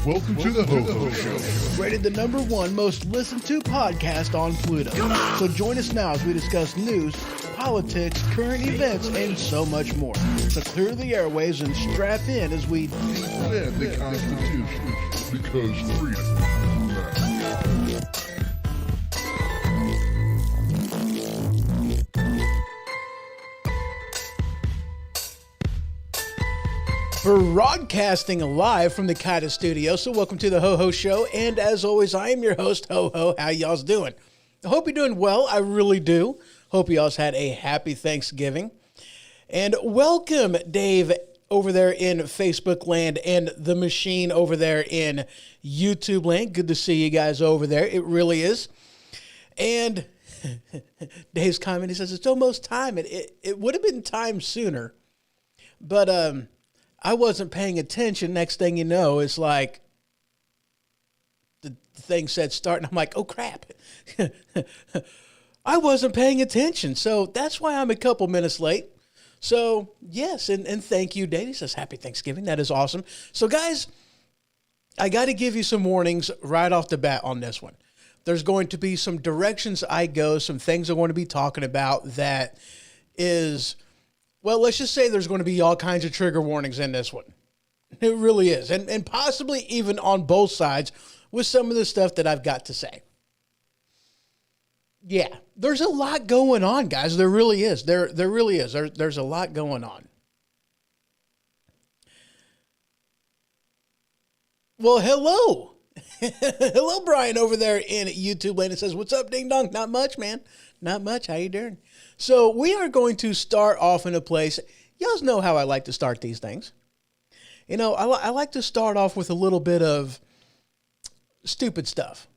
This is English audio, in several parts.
Welcome to the Ho-Ho Show. Rated the #1 most listened to podcast on Pluto. So join us now as we discuss news, politics, current events, and so much more. So clear the airwaves and strap in as we defend the Constitution, because freedom matters. Broadcasting live from the Kida studio. So welcome to the Ho-Ho Show. And as always, I am your host, Ho-Ho. How y'all's doing? I hope you're doing well. I really do. Hope y'all's had a happy Thanksgiving. And welcome, Dave, over there in Facebook land and the machine over there in YouTube land. Good to see you guys over there. It really is. And Dave's comment, he says, it's almost time. It would have been time sooner. But, I wasn't paying attention. Next thing you know, it's like the thing said start, and I'm like, oh, crap. I wasn't paying attention. So that's why I'm a couple minutes late. So, yes, and thank you, Dave. He says, happy Thanksgiving. That is awesome. So, guys, I got to give you some warnings right off the bat on this one. There's going to be some directions I go, some things I want to be talking about that is... Well, let's just say there's going to be all kinds of trigger warnings in this one. It really is. And possibly even on both sides with some of the stuff that I've got to say. Yeah, there's a lot going on, guys. There really is. There really is. There's a lot going on. Well, hello. Hello, Brian, over there in YouTube land. It says, what's up, ding dong? Not much, man. Not much. How you doing? So we are going to start off in a place. Y'all know how I like to start these things. You know, I like to start off with a little bit of stupid stuff.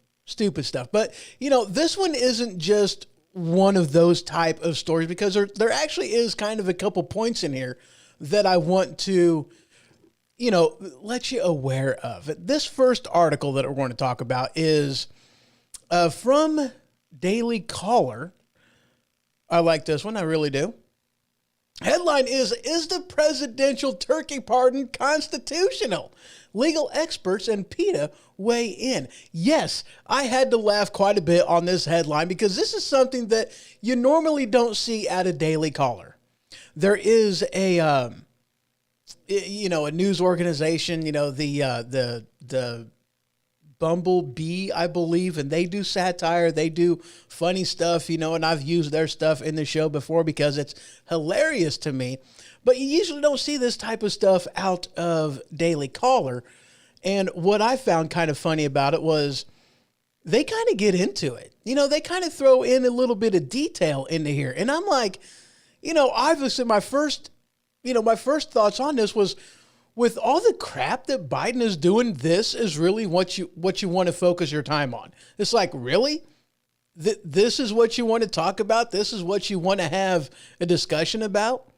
But, you know, this one isn't just one of those type of stories because there actually is kind of a couple points in here that I want to, you know, let you aware of. This first article that we're going to talk about is from Daily Caller. I like this one. I really do. Headline is the presidential turkey pardon constitutional? Legal experts and PETA weigh in. Yes, I had to laugh quite a bit on this headline because this is something that you normally don't see at a Daily Caller. There is a, you know, a news organization, you know, the Bumblebee, I believe, and they do satire, they do funny stuff, you know, and I've used their stuff in the show before because it's hilarious to me. But you usually don't see this type of stuff out of Daily Caller. And what I found kind of funny about it was they kind of get into it. You know, they kind of throw in a little bit of detail into here. And I'm like, you know, obviously my first thoughts on this was, with all the crap that Biden is doing, this is really what you want to focus your time on. It's like, really? This is what you want to talk about? This is what you want to have a discussion about?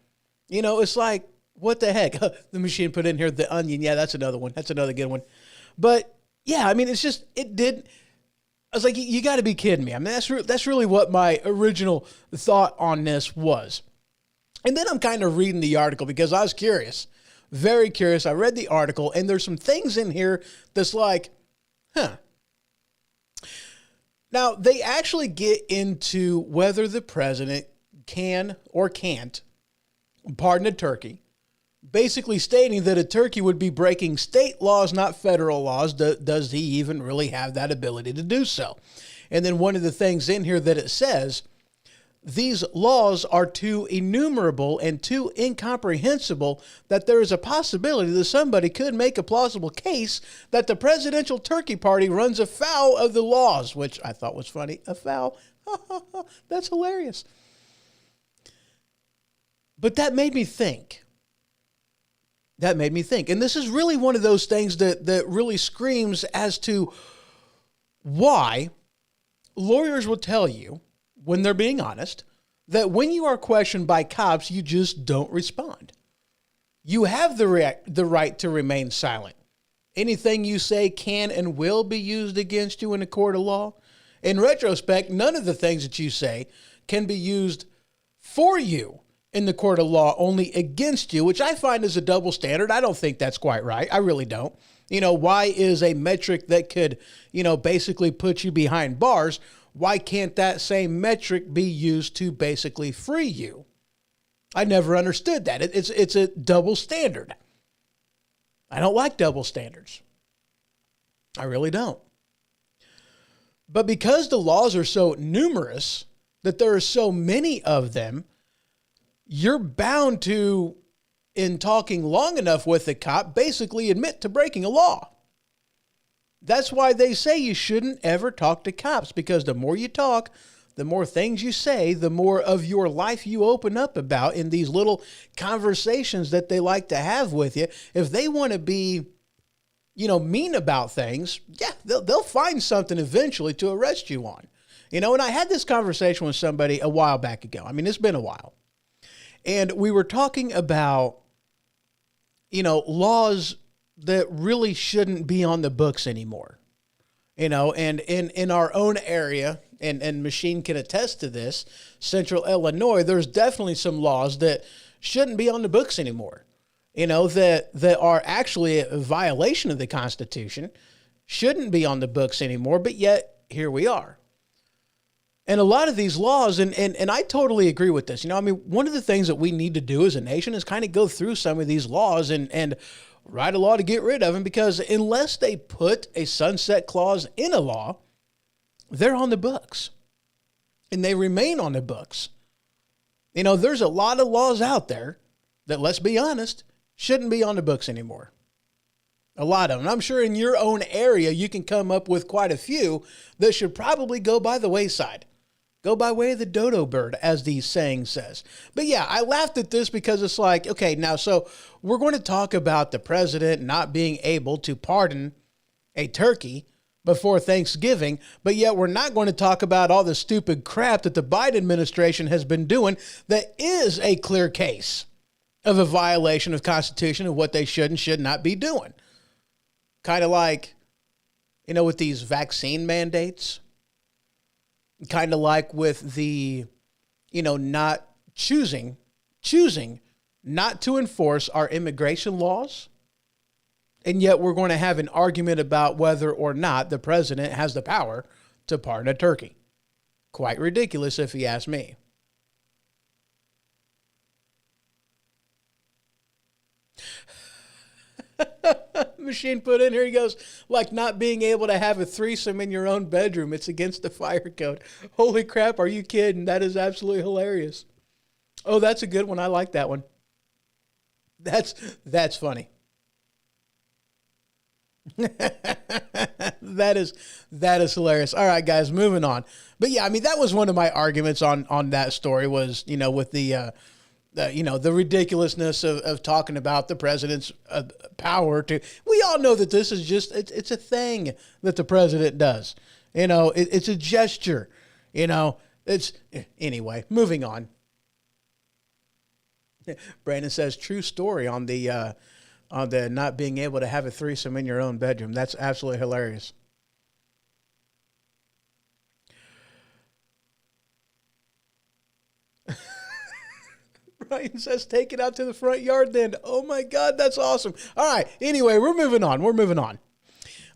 You know, it's like, What the heck? The machine put in here the onion. Yeah, that's another one. That's another good one. But yeah, I mean, it's just, it did. I was like, you got to be kidding me. I mean, that's really what my original thought on this was. And then I'm kind of reading the article because I was curious, very curious. I read the article and there's some things in here that's like, huh. Now, they actually get into whether the president can or can't pardon a turkey, basically stating that a turkey would be breaking state laws, not federal laws. Does he even really have that ability to do so? And then one of the things in here that it says, these laws are too innumerable and too incomprehensible that there is a possibility that somebody could make a plausible case that the presidential turkey party runs afoul of the laws, which I thought was funny. Afoul. That's hilarious. But that made me think. And this is really one of those things that really screams as to why lawyers will tell you, when they're being honest, that when you are questioned by cops, you just don't respond. You have the right to remain silent. Anything you say can and will be used against you in a court of law. In retrospect, none of the things that you say can be used for you in the court of law, only against you, which I find is a double standard. I don't think that's quite right. I really don't. Why is a metric that could, basically put you behind bars, why can't that same metric be used to basically free you? I never understood that. It's a double standard. I don't like double standards. I really don't. But because the laws are so numerous, that there are so many of them, you're bound to, in talking long enough with the cop, basically admit to breaking a law. That's why they say you shouldn't ever talk to cops, because the more you talk, the more things you say, the more of your life you open up about in these little conversations that they like to have with you. If they want to be, mean about things, yeah, they'll find something eventually to arrest you on. And I had this conversation with somebody a while back ago. I mean, it's been a while. And we were talking about, laws that really shouldn't be on the books anymore, and in our own area, and Machine can attest to this, Central Illinois, there's definitely some laws that shouldn't be on the books anymore, that are actually a violation of the Constitution, shouldn't be on the books anymore, but yet here we are. And a lot of these laws, and I totally agree with this. One of the things that we need to do as a nation is kind of go through some of these laws and write a law to get rid of them, because unless they put a sunset clause in a law, they're on the books and they remain on the books. There's a lot of laws out there that, let's be honest, shouldn't be on the books anymore. A lot of them. I'm sure in your own area, you can come up with quite a few that should probably go by the wayside. Go by way of the dodo bird, as the saying says. But yeah, I laughed at this because it's like, okay, now, so we're going to talk about the president not being able to pardon a turkey before Thanksgiving, but yet we're not going to talk about all the stupid crap that the Biden administration has been doing that is a clear case of a violation of Constitution of what they should and should not be doing. Kind of like, with these vaccine mandates. Kind of like with the, not choosing not to enforce our immigration laws. And yet we're going to have an argument about whether or not the president has the power to pardon a turkey. Quite ridiculous, if you ask me. Machine put in here, he goes, like not being able to have a threesome in your own bedroom. It's against the fire code. Holy crap, are you kidding? That is absolutely hilarious. Oh, that's a good one. I like that one. That's funny. That is hilarious. All right, guys, moving on. But yeah, that was one of my arguments on that story was, with the ridiculousness of talking about the president's power to, we all know that this is just, it's a thing that the president does. It's a gesture, anyway, moving on. Brandon says, true story on the not being able to have a threesome in your own bedroom. That's absolutely hilarious. Ryan says, take it out to the front yard then. Oh my God, that's awesome. All right. Anyway, we're moving on.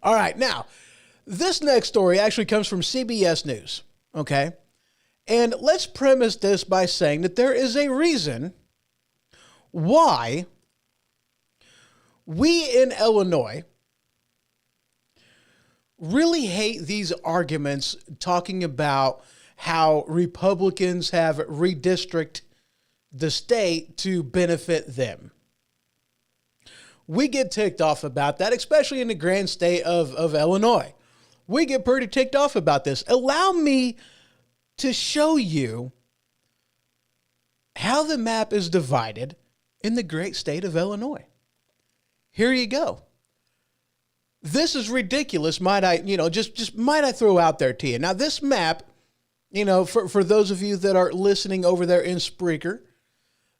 All right. Now, this next story actually comes from CBS News. Okay. And let's premise this by saying that there is a reason why we in Illinois really hate these arguments talking about how Republicans have redistricted the state to benefit them. We get ticked off about that, especially in the grand state of Illinois. We get pretty ticked off about this. Allow me to show you how the map is divided in the great state of Illinois. Here you go. This is ridiculous, might I throw out there to you. Now, this map, for those of you that are listening over there in Spreaker,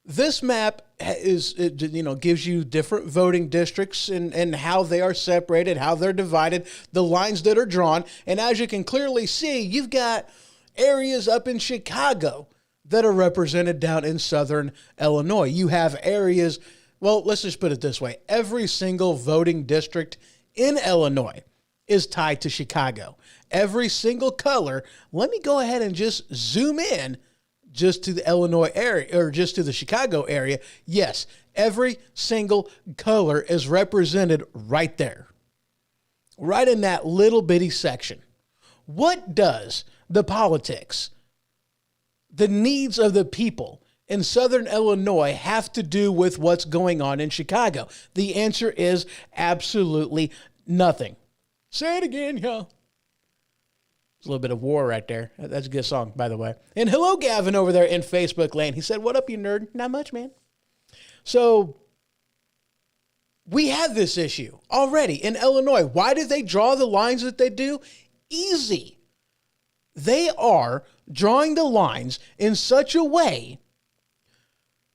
this map gives you different voting districts and how they are separated, how they're divided, the lines that are drawn. And as you can clearly see, you've got areas up in Chicago that are represented down in southern Illinois. You have areas, well, let's just put it this way. Every single voting district in Illinois is tied to Chicago. Every single color. Let me go ahead and just zoom in just to the Illinois area, or just to the Chicago area. Yes, every single color is represented right there, right in that little bitty section. What does the politics, the needs of the people in Southern Illinois have to do with what's going on in Chicago? The answer is absolutely nothing. Say it again, y'all. It's a little bit of war right there. That's a good song, by the way. And hello, Gavin, over there in Facebook land. He said, what up, you nerd? Not much, man. So we have this issue already in Illinois. Why do they draw the lines that they do? Easy. They are drawing the lines in such a way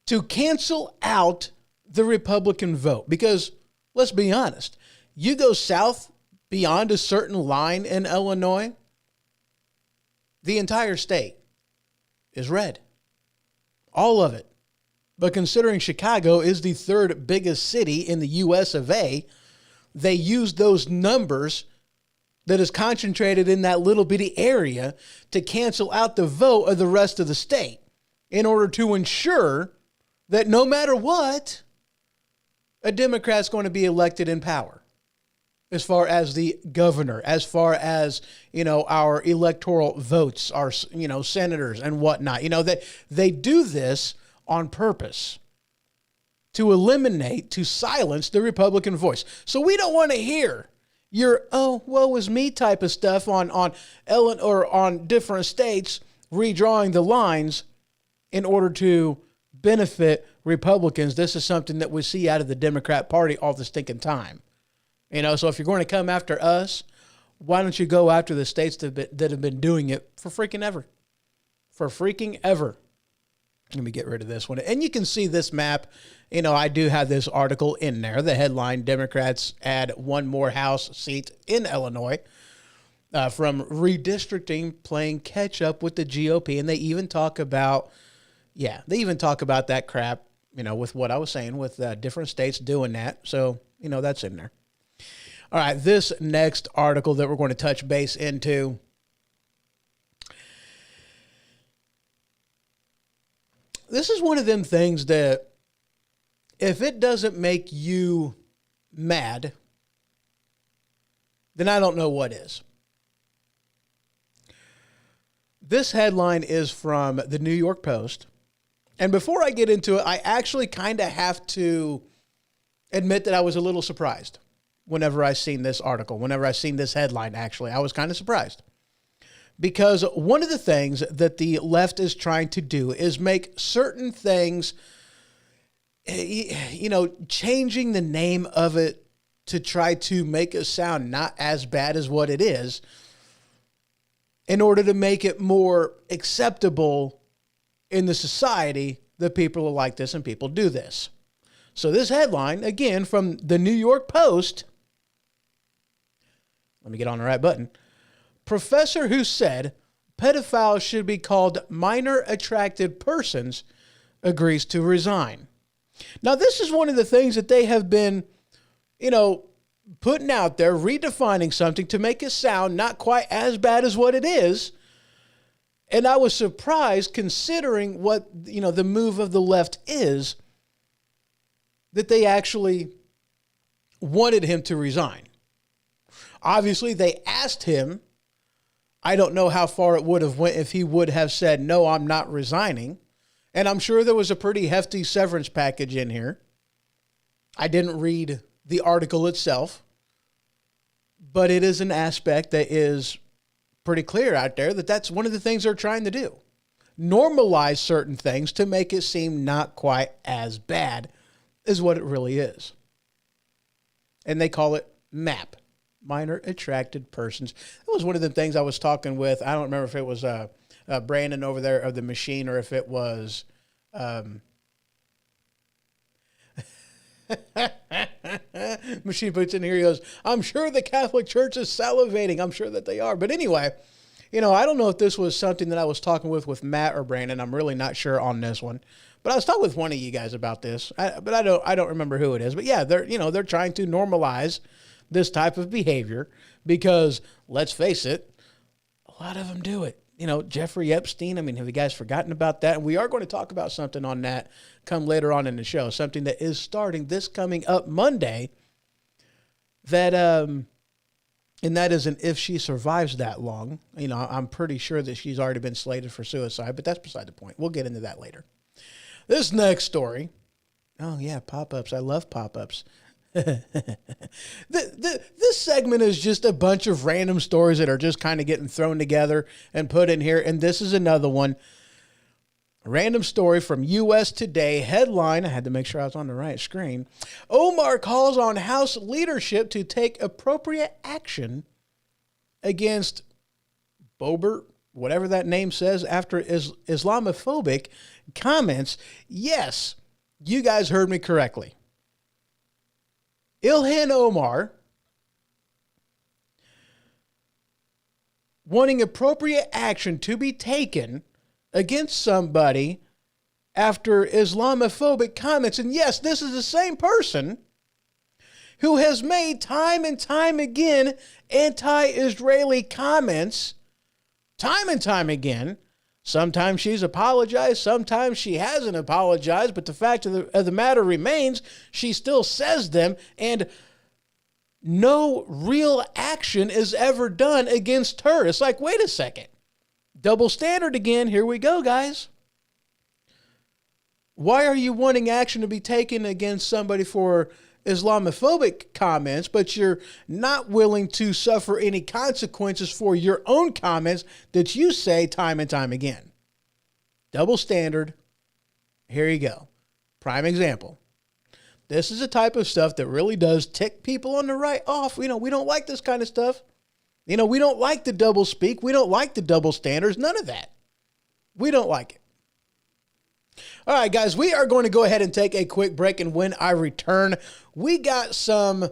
to cancel out the Republican vote. Because let's be honest, you go south beyond a certain line in Illinois, the entire state is red. All of it. But considering Chicago is the third biggest city in the US of A, they use those numbers that is concentrated in that little bitty area to cancel out the vote of the rest of the state in order to ensure that no matter what, a Democrat's going to be elected in power. As far as the governor, as far as, our electoral votes, our, senators and whatnot, they do this on purpose to eliminate, to silence the Republican voice. So we don't want to hear your, oh, woe is me type of stuff on Ellen or on different states redrawing the lines in order to benefit Republicans. This is something that we see out of the Democrat Party all the stinking time. So if you're going to come after us, why don't you go after the states that have been doing it for freaking ever? For freaking ever. Let me get rid of this one. And you can see this map. I do have this article in there. The headline, Democrats add one more House seat in Illinois from redistricting playing catch up with the GOP. And they even talk about, that crap, with what I was saying with different states doing that. So, that's in there. All right, this next article that we're going to touch base into, this is one of them things that if it doesn't make you mad, then I don't know what is. This headline is from the New York Post. And before I get into it, I actually kind of have to admit that I was a little surprised. Whenever I seen this article, whenever I seen this headline, actually, I was kind of surprised. Because one of the things that the left is trying to do is make certain things, changing the name of it to try to make it sound not as bad as what it is, in order to make it more acceptable in the society the people are like this and people do this. So this headline, again, from the New York Post. Let me get on the right button. Professor who said pedophiles should be called minor attracted persons agrees to resign. Now, this is one of the things that they have been, putting out there, redefining something to make it sound not quite as bad as what it is. And I was surprised, considering what, the move of the left is, that they actually wanted him to resign. Obviously, they asked him. I don't know how far it would have went if he would have said, no, I'm not resigning. And I'm sure there was a pretty hefty severance package in here. I didn't read the article itself, but it is an aspect that is pretty clear out there that that's one of the things they're trying to do. Normalize certain things to make it seem not quite as bad as what it really is. And they call it MAP, minor attracted persons. That was one of the things I was talking with. I don't remember if it was Brandon over there of the machine or if it was Machine puts in here, he goes, I'm sure the Catholic Church is salivating. I'm sure that they are. But anyway, I don't know if this was something that I was talking with Matt or Brandon. I'm really not sure on this one. But I was talking with one of you guys about this. But I don't remember who it is. But yeah, they're trying to normalize this type of behavior because, let's face it, a lot of them do it. Jeffrey Epstein, have you guys forgotten about that? And we are going to talk about something on that come later on in the show, something that is starting this coming up Monday, that, and that is an if she survives that long. I'm pretty sure that she's already been slated for suicide, but that's beside the point. We'll get into that later. This next story, oh yeah, pop-ups. I love pop-ups. This segment is just a bunch of random stories that are just kind of getting thrown together and put in here. And this is another one. Random story from U.S. Today. Headline, I had to make sure I was on the right screen. Omar calls on House leadership to take appropriate action against Boebert, whatever that name says, after Islamophobic comments. Yes, you guys heard me correctly. Ilhan Omar wanting appropriate action to be taken against somebody after Islamophobic comments. And yes, this is the same person who has made time and time again anti-Israeli comments, time and time again. Sometimes she's apologized, sometimes she hasn't apologized, but the fact of the matter remains, she still says them, and no real action is ever done against her. It's like, wait a second. Double standard again. Here we go, guys. Why are you wanting action to be taken against somebody for Islamophobic comments, but you're not willing to suffer any consequences for your own comments that you say time and time again? Double standard. Here you go. Prime example. This is the type of stuff that really does tick people on the right off. We don't like this kind of stuff. We don't like the double speak. We don't like the double standards. None of that. We don't like it. All right, guys, we are going to go ahead and take a quick break, and when I return, we got some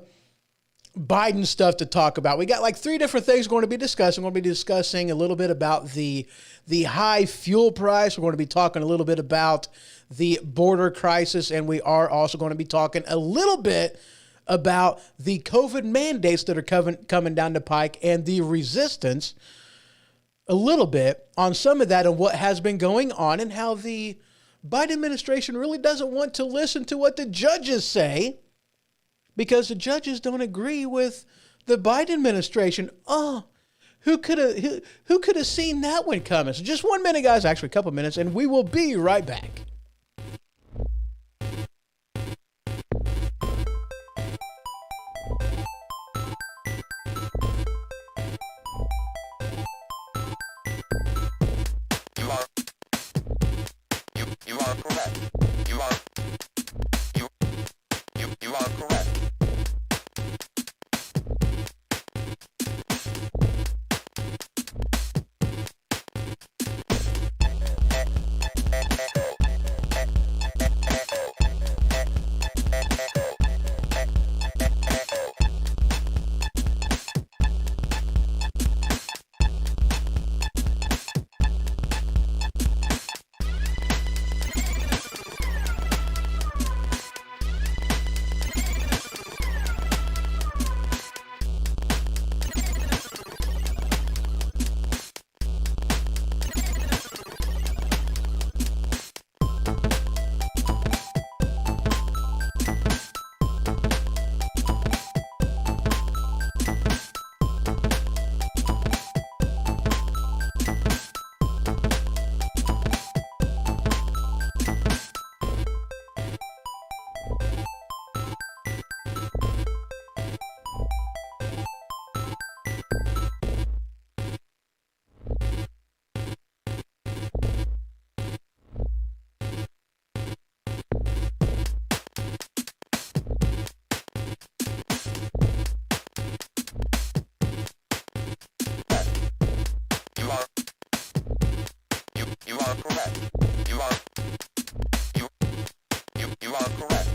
Biden stuff to talk about. We got like 3 different things we're going to be discussing. We're going to be discussing a little bit about the high fuel price. We're going to be talking a little bit about the border crisis, and we are also going to be talking a little bit about the COVID mandates that are coming down the pike and the resistance a little bit on some of that and what has been going on and how the Biden administration really doesn't want to listen to what the judges say because the judges don't agree with the Biden administration. Oh, who could have seen that one coming? So just 1 minute, guys, actually a couple minutes, and we will be right back. You are correct. You are correct. are correct. You are correct.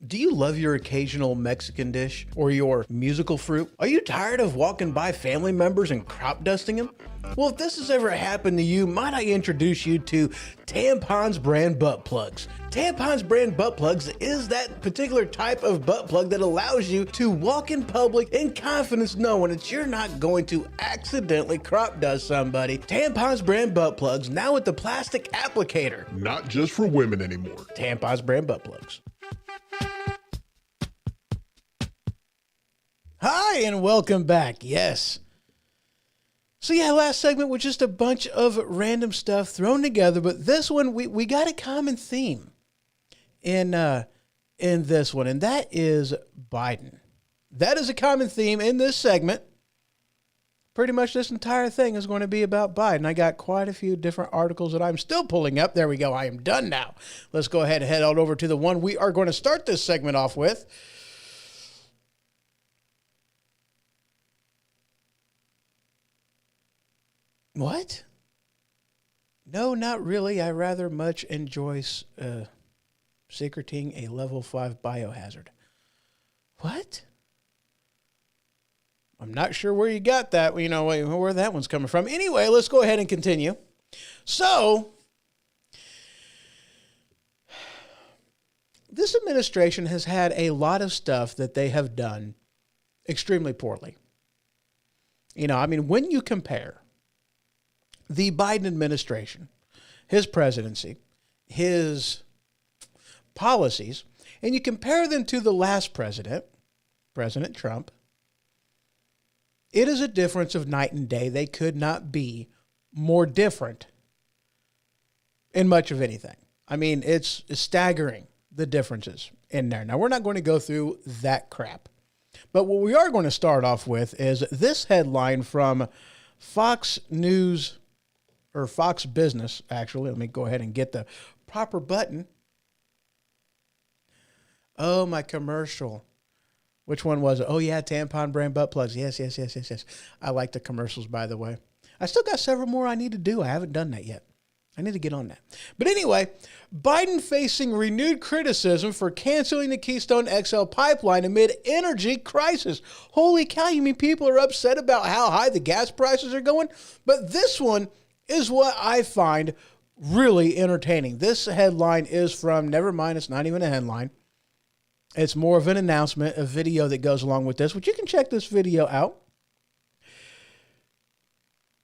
Do you love your occasional Mexican dish or your musical fruit? Are you tired of walking by family members and crop dusting them? Well, if this has ever happened to you, might I introduce you to Tampon's brand butt plugs. Tampon's brand butt plugs is that particular type of butt plug that allows you to walk in public in confidence knowing that you're not going to accidentally crop dust somebody. Tampon's brand butt plugs now with the plastic applicator. Not just for women anymore. Tampon's brand butt plugs. Hi, and welcome back. Yes. So yeah, last segment was just a bunch of random stuff thrown together, but this one, we got a common theme in this one, and that is Biden. That is a common theme in this segment. Pretty much this entire thing is going to be about Biden. I got quite a few different articles that I'm still pulling up. There we go. I am done now. Let's go ahead and head on over to the one we are going to start this segment off with. What? No, not really. I rather much enjoy secreting a level 5 biohazard. What? I'm not sure where you got that, where that one's coming from. Anyway, let's go ahead and continue. So, this administration has had a lot of stuff that they have done extremely poorly. When you compare the Biden administration, his presidency, his policies, and you compare them to the last president, President Trump, it is a difference of night and day. They could not be more different in much of anything. It's staggering, the differences in there. Now, we're not going to go through that crap. But what we are going to start off with is this headline from Fox News, or Fox Business, actually. Let me go ahead and get the proper button. Oh, my commercial. Which one was it? Oh, yeah, Tampon brand butt plugs. Yes. I like the commercials, by the way. I still got several more I need to do. I haven't done that yet. I need to get on that. But anyway, Biden facing renewed criticism for canceling the Keystone XL pipeline amid energy crisis. Holy cow, you mean people are upset about how high the gas prices are going? But this one is what I find really entertaining. This headline is from, never mind, it's not even a headline. It's more of an announcement, a video that goes along with this, which you can check this video out.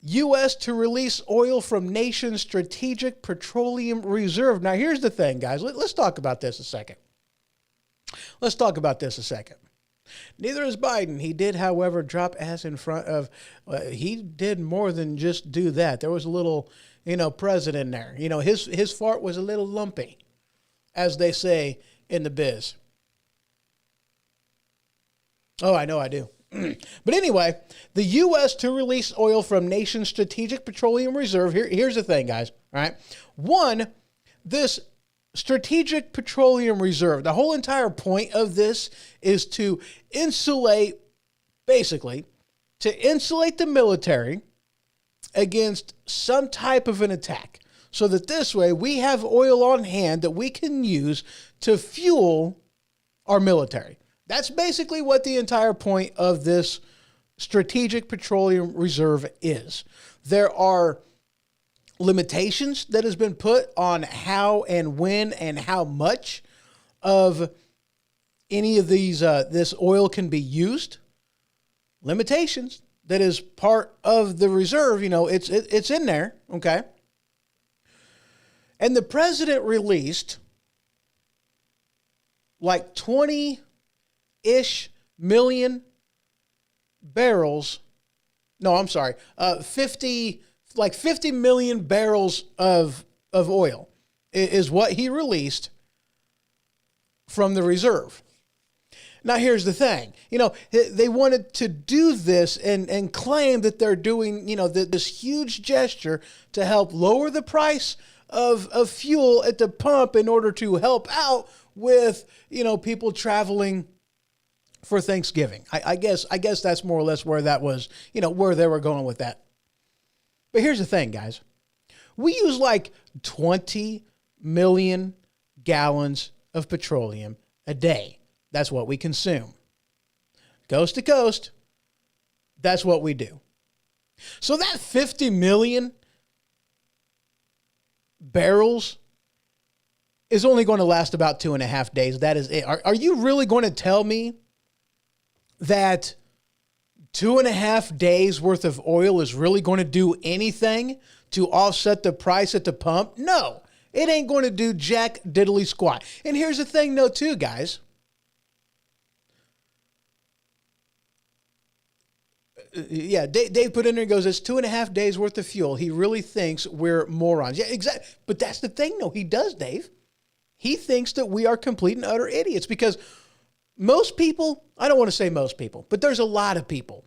U.S. to release oil from nation's strategic petroleum reserve. Now, here's the thing, guys. Let's talk about this a second. Neither is Biden. He did, however, drop ass in front of, he did more than just do that. There was a little, president in there. His fart was a little lumpy, as they say in the biz. Oh, I know I do. But anyway, the U.S. to release oil from nation's strategic petroleum reserve. Here's the thing, guys. All right. One, this strategic petroleum reserve, the whole entire point of this is to insulate the military against some type of an attack. So that this way we have oil on hand that we can use to fuel our military. That's basically what the entire point of this strategic petroleum reserve is. There are limitations that has been put on how and when and how much of any of these this oil can be used. Limitations that is part of the reserve. It's in there, okay? And the president released like 20-ish million barrels. No, I'm sorry. 50 million barrels of oil is what he released from the reserve. Now, here's the thing. They wanted to do this and claim that they're doing, this huge gesture to help lower the price of fuel at the pump in order to help out with, people traveling for Thanksgiving. I guess that's more or less where that was, where they were going with that. But here's the thing, guys. We use like 20 million gallons of petroleum a day. That's what we consume. Coast to coast, that's what we do. So that 50 million barrels is only going to last about 2.5 days. That is it. Are you really going to tell me that 2.5 days worth of oil is really going to do anything to offset the price at the pump? No, it ain't going to do jack diddly squat. And here's the thing, though, too, guys. Yeah, Dave put in there and goes, it's 2.5 days worth of fuel. He really thinks we're morons. Yeah, exactly. But that's the thing, though. He does, Dave. He thinks that we are complete and utter idiots because most people, I don't want to say most people, but there's a lot of people,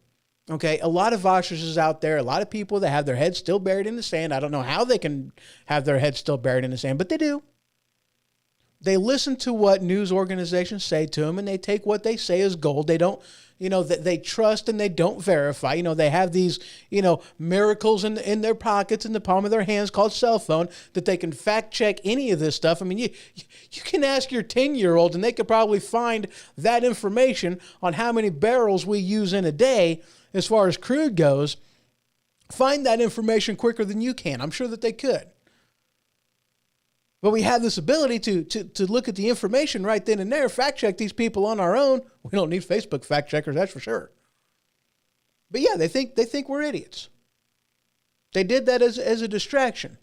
okay? A lot of ostriches out there, a lot of people that have their heads still buried in the sand. I don't know how they can have their heads still buried in the sand, but they do. They listen to what news organizations say to them, and they take what they say as gold. They don't, they trust and they don't verify. They have these, miracles in their pockets, in the palm of their hands called cell phone that they can fact check any of this stuff. I mean, you can ask your 10-year-old and they could probably find that information on how many barrels we use in a day as far as crude goes. Find that information quicker than you can. I'm sure that they could. But we have this ability to look at the information right then and there, fact check these people on our own. We don't need Facebook fact checkers, that's for sure. But yeah, they think we're idiots. They did that as a distraction.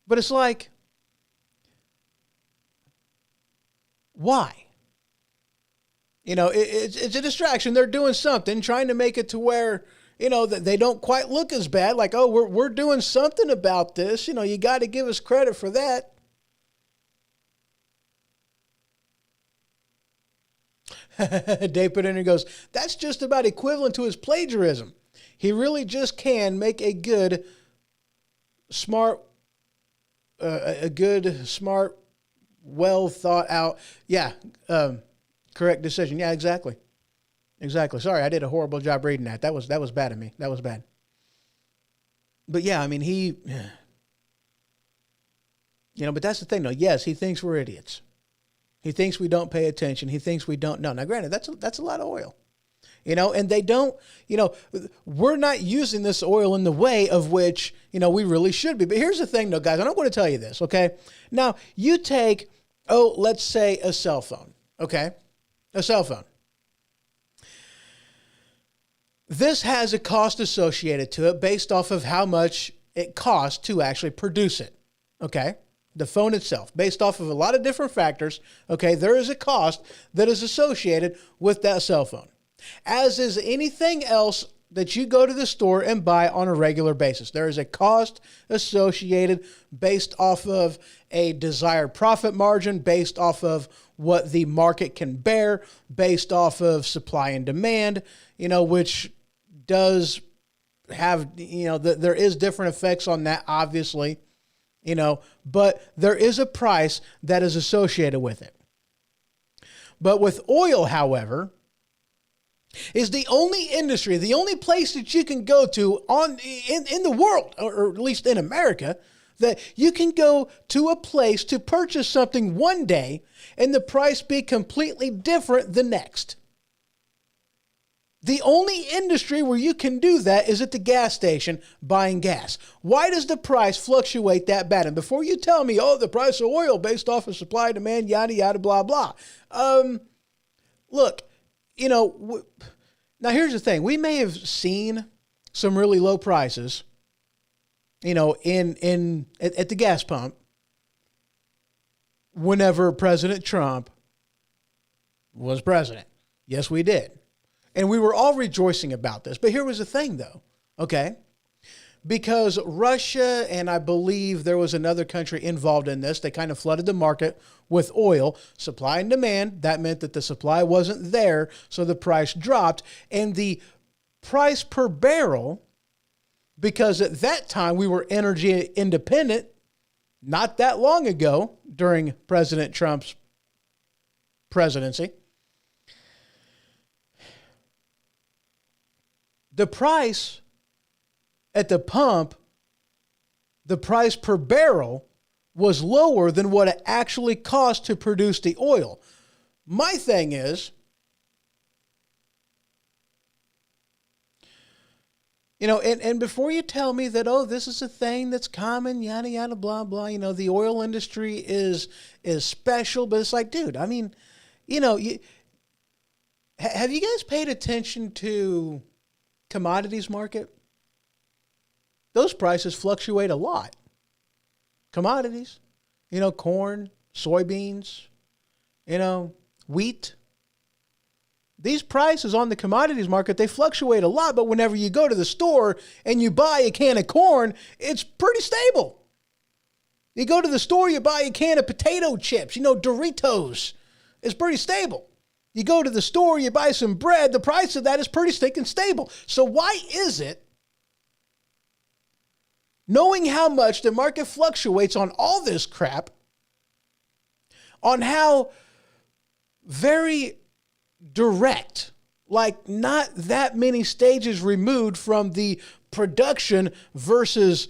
But it's like, why? It's a distraction. They're doing something, trying to make it to where that they don't quite look as bad. Like, oh, we're doing something about this. You got to give us credit for that. Dave put in and goes, that's just about equivalent to his plagiarism. He really just can make a good, smart, well thought out. Yeah. Correct decision. Yeah, exactly. Exactly. Sorry, I did a horrible job reading that. That was bad of me. That was bad. But yeah, I mean, but that's the thing though. Yes, he thinks we're idiots. He thinks we don't pay attention. He thinks we don't know. Now, granted, that's a lot of oil, and they don't, we're not using this oil in the way of which, we really should be. But here's the thing though, guys, and I'm going to tell you this, okay? Now, you take, let's say a cell phone, okay? A cell phone. This has a cost associated to it based off of how much it costs to actually produce it, okay? The phone itself, based off of a lot of different factors, okay? There is a cost that is associated with that cell phone, as is anything else that you go to the store and buy on a regular basis. There is a cost associated based off of a desired profit margin, based off of what the market can bear, based off of supply and demand, which does have, there is different effects on that, obviously, but there is a price that is associated with it. But with oil, however, is the only industry, the only place that you can go to in the world, or at least in America, that you can go to a place to purchase something one day and the price be completely different the next. The only industry where you can do that is at the gas station buying gas. Why does the price fluctuate that bad? And before you tell me, the price of oil based off of supply, demand, yada, yada, blah, blah. Look, now here's the thing. We may have seen some really low prices, at the gas pump whenever President Trump was president. Yes, we did. And we were all rejoicing about this. But here was the thing, though, okay? because Russia, and I believe there was another country involved in this, they kind of flooded the market with oil, supply and demand. That meant that the supply wasn't there, so the price dropped. And the price per barrel, because at that time we were energy independent, not that long ago during President Trump's presidency, the price at the pump, the price per barrel was lower than what it actually cost to produce the oil. My thing is, and before you tell me that, oh, this is a thing that's common, yada, yada, blah, blah, the oil industry is special, but it's like, dude, I mean, have you guys paid attention to commodities market? Those prices fluctuate a lot. Commodities, corn, soybeans, wheat. These prices on the commodities market, they fluctuate a lot, but whenever you go to the store and you buy a can of corn, it's pretty stable. You go to the store, you buy a can of potato chips, Doritos. It's pretty stable. You go to the store, you buy some bread, the price of that is pretty stinking stable. So why is it, knowing how much the market fluctuates on all this crap, on how very direct, like not that many stages removed from the production versus,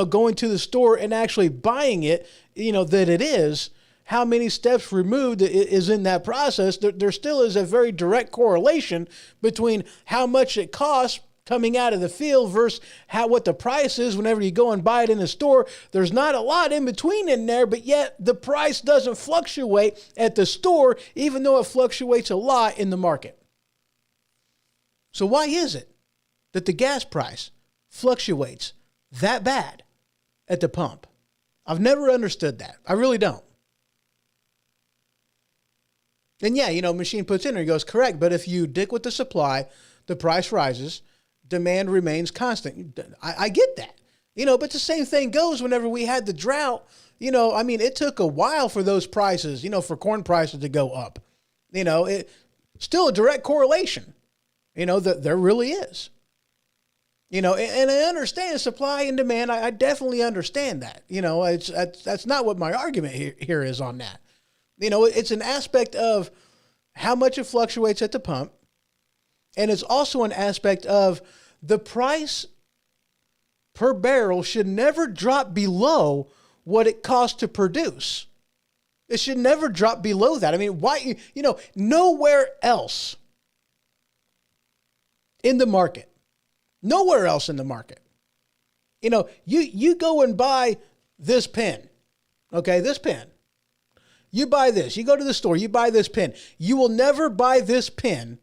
going to the store and actually buying it, that it is, how many steps removed is in that process, there still is a very direct correlation between how much it costs coming out of the field versus what the price is whenever you go and buy it in the store. There's not a lot in between in there, but yet the price doesn't fluctuate at the store, even though it fluctuates a lot in the market. So why is it that the gas price fluctuates that bad at the pump? I've never understood that. I really don't. And yeah, machine puts in there, he goes, correct, but if you dick with the supply, the price rises, demand remains constant. I get that, but the same thing goes whenever we had the drought. It took a while for those prices, for corn prices to go up. It still a direct correlation, that there really is. And I understand supply and demand. I definitely understand that. That's not what my argument here is on that. It's an aspect of how much it fluctuates at the pump. And it's also an aspect of the price per barrel should never drop below what it costs to produce. It should never drop below that. I mean, why, nowhere else in the market, you go and buy this pen, okay, this pen. You buy this, you go to the store, you buy this pen. You will never buy this pen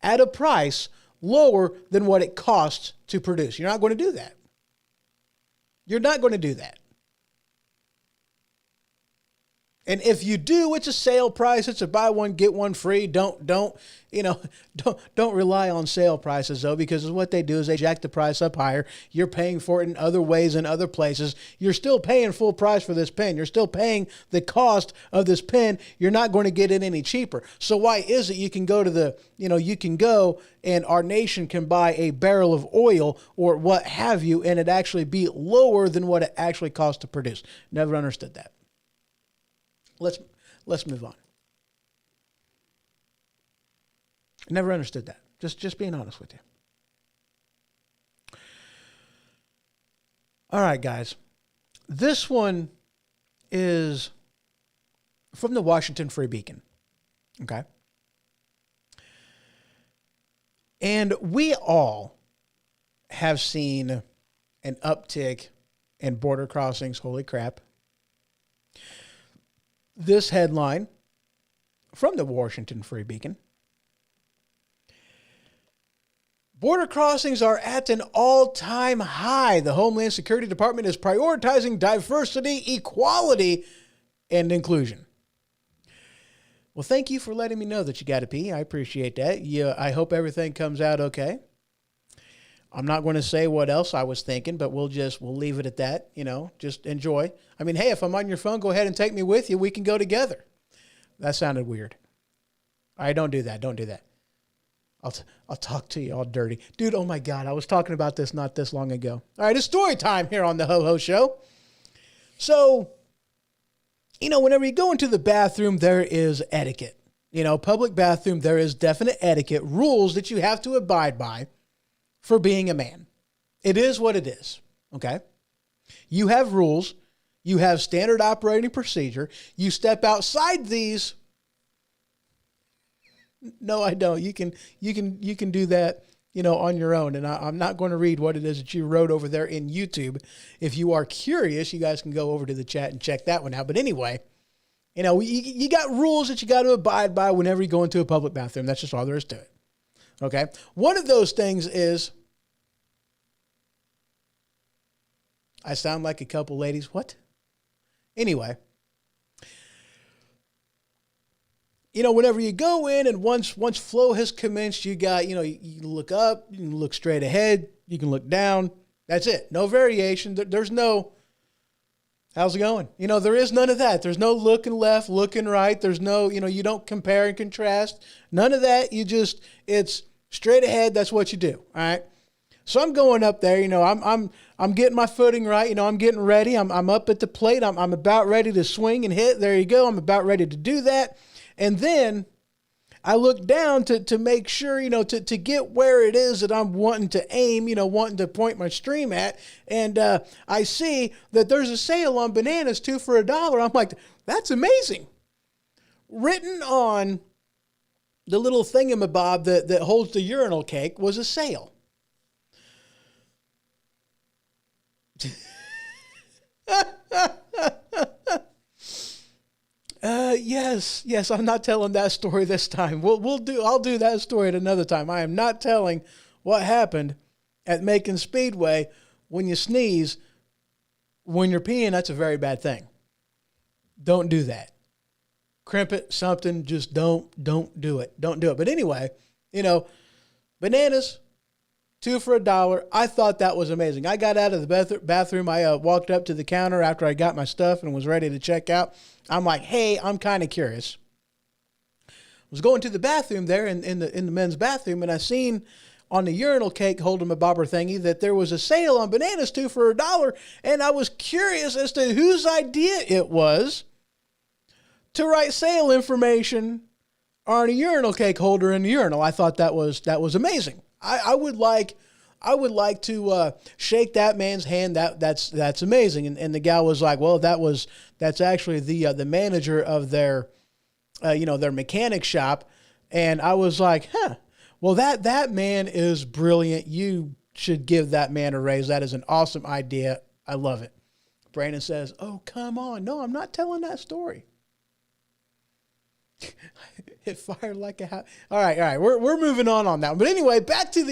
at a price lower than what it costs to produce. You're not going to do that. You're not going to do that. And if you do, it's a sale price. It's a buy one, get one free. Don't rely on sale prices though, because what they do is they jack the price up higher. You're paying for it in other ways in other places. You're still paying full price for this pen. You're still paying the cost of this pen. You're not going to get it any cheaper. So why is it you can go to you can go and our nation can buy a barrel of oil or what have you, and it actually be lower than what it actually costs to produce? Never understood that. Let's move on. Never understood that. Just being honest with you. All right, guys. This one is from the Washington Free Beacon. Okay. And we all have seen an uptick in border crossings. Holy crap. This headline from the Washington Free Beacon. Border crossings are at an all-time high. The Homeland Security Department is prioritizing diversity, equality, and inclusion. Well, thank you for letting me know that you got to pee. I appreciate that. I hope everything comes out okay. I'm not going to say what else I was thinking, but we'll leave it at that. Just enjoy. I mean, hey, if I'm on your phone, go ahead and take me with you. We can go together. That sounded weird. All right, don't do that. Don't do that. I'll talk to you all dirty. Dude, oh my God, I was talking about this not this long ago. All right, it's story time here on the Ho Ho Show. So, whenever you go into the bathroom, there is etiquette. Public bathroom, there is definite etiquette, rules that you have to abide by for being a man. It is what it is, okay? You have rules. You have standard operating procedure. You step outside these. No, I don't. You can do that, on your own. And I'm not going to read what it is that you wrote over there in YouTube. If you are curious, you guys can go over to the chat and check that one out. But anyway, you got rules that you got to abide by whenever you go into a public bathroom. That's just all there is to it. Okay. One of those things is, I sound like a couple ladies. What? Anyway. Whenever you go in and once flow has commenced, you got, you look up, you can look straight ahead, you can look down. That's it. No variation. There's no, how's it going? There is none of that. There's no looking left, looking right. There's no, you don't compare and contrast. None of that. It's straight ahead. That's what you do. All right. So I'm going up there, I'm getting my footing right. I'm getting ready. I'm up at the plate. I'm about ready to swing and hit. There you go. I'm about ready to do that. And then I look down to make sure, to get where it is that I'm wanting to aim, wanting to point my stream at. And I see that there's a sale on bananas, 2 for $1. I'm like, that's amazing. Written on the little thingamabob that holds the urinal cake was a sale. Yes, I'm not telling that story this time. I'll do that story at another time. I am not telling what happened at Macon Speedway when you sneeze, when you're peeing. That's a very bad thing. Don't do that. Crimp it, something, just don't do it. Don't do it. But anyway, bananas, 2 for $1. I thought that was amazing. I got out of the bathroom. I walked up to the counter after I got my stuff and was ready to check out. I'm like, hey, I'm kind of curious. I was going to the bathroom there in the men's bathroom, and I seen on the urinal cake holding my bobber thingy that there was a sale on bananas, 2 for $1, and I was curious as to whose idea it was to write sale information on a urinal cake holder in the urinal. I thought that was amazing. I would like to shake that man's hand. That's amazing. And the gal was like, well, that's actually the manager of their mechanic shop. And I was like, well, that man is brilliant. You should give that man a raise. That is an awesome idea. I love it. Brandon says, oh, come on. No, I'm not telling that story. It fired like a house. All right. We're moving on that one. But anyway, back to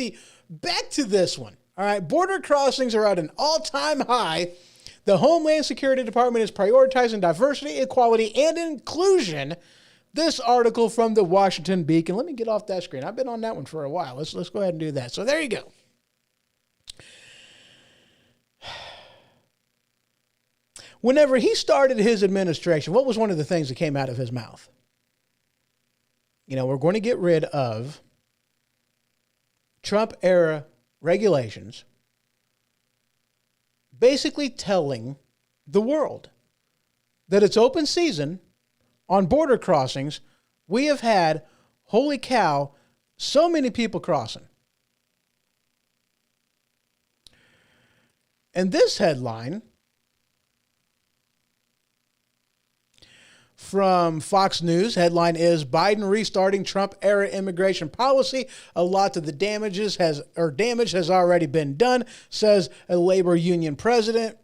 this one. All right. Border crossings are at an all-time high. The Homeland Security Department is prioritizing diversity, equality, and inclusion. This article from the Washington Beacon. Let me get off that screen. I've been on that one for a while. Let's go ahead and do that. So there you go. Whenever he started his administration, what was one of the things that came out of his mouth? We're going to get rid of Trump-era regulations, basically telling the world that it's open season on border crossings. We have had, holy cow, so many people crossing. And this headline from Fox News, headline is Biden restarting Trump-era immigration policy. A lot of the damage has already been done, says a labor union president.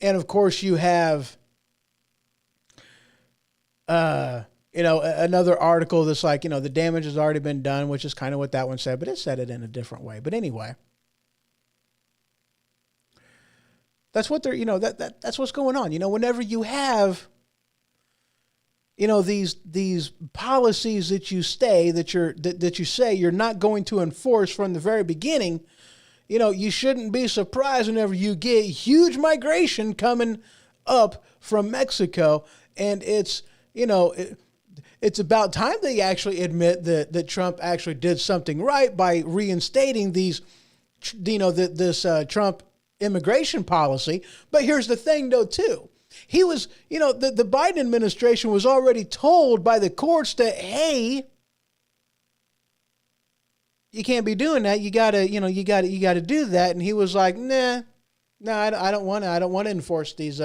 And of course, you have, another article that's like, the damage has already been done, which is kind of what that one said, but it said it in a different way. But anyway, that's what that's what's going on. Whenever you have, these policies that you say you're not going to enforce from the very beginning, you shouldn't be surprised whenever you get huge migration coming up from Mexico. And it's, it's about time they actually admit that Trump actually did something right by reinstating these, this Trump immigration policy. But here's the thing, though, too. He was, the Biden administration was already told by the courts that, hey, you can't be doing that. You gotta do that. And he was like, nah, I don't want to enforce these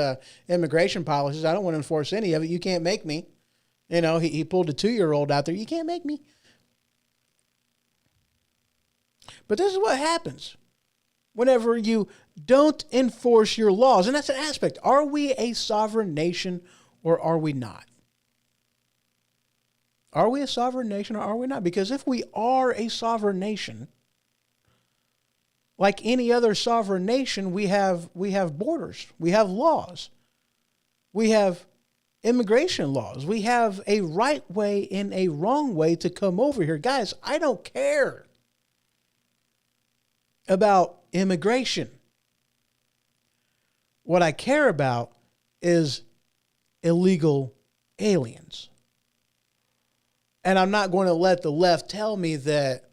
immigration policies. I don't want to enforce any of it. You can't make me. He pulled a 2-year-old out there. You can't make me. But this is what happens whenever you don't enforce your laws. And that's an aspect. Are we a sovereign nation or are we not? Are we a sovereign nation or are we not? Because if we are a sovereign nation, like any other sovereign nation, we have borders, we have laws, we have immigration laws, we have a right way and a wrong way to come over here. Guys, I don't care about immigration. What I care about is illegal aliens. And I'm not going to let the left tell me that,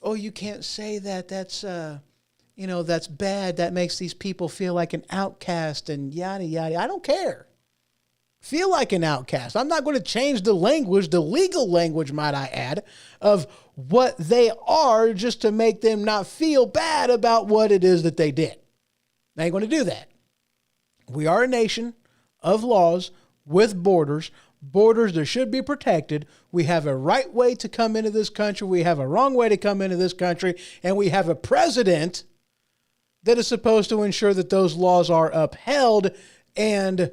oh, you can't say that. That's, that's bad. That makes these people feel like an outcast and yada, yada. I don't care. Feel like an outcast. I'm not going to change the language, the legal language, might I add, of what they are just to make them not feel bad about what it is that they did. I ain't going to do that. We are a nation of laws with borders. Borders that should be protected. We have a right way to come into this country. We have a wrong way to come into this country. And we have a president that is supposed to ensure that those laws are upheld, and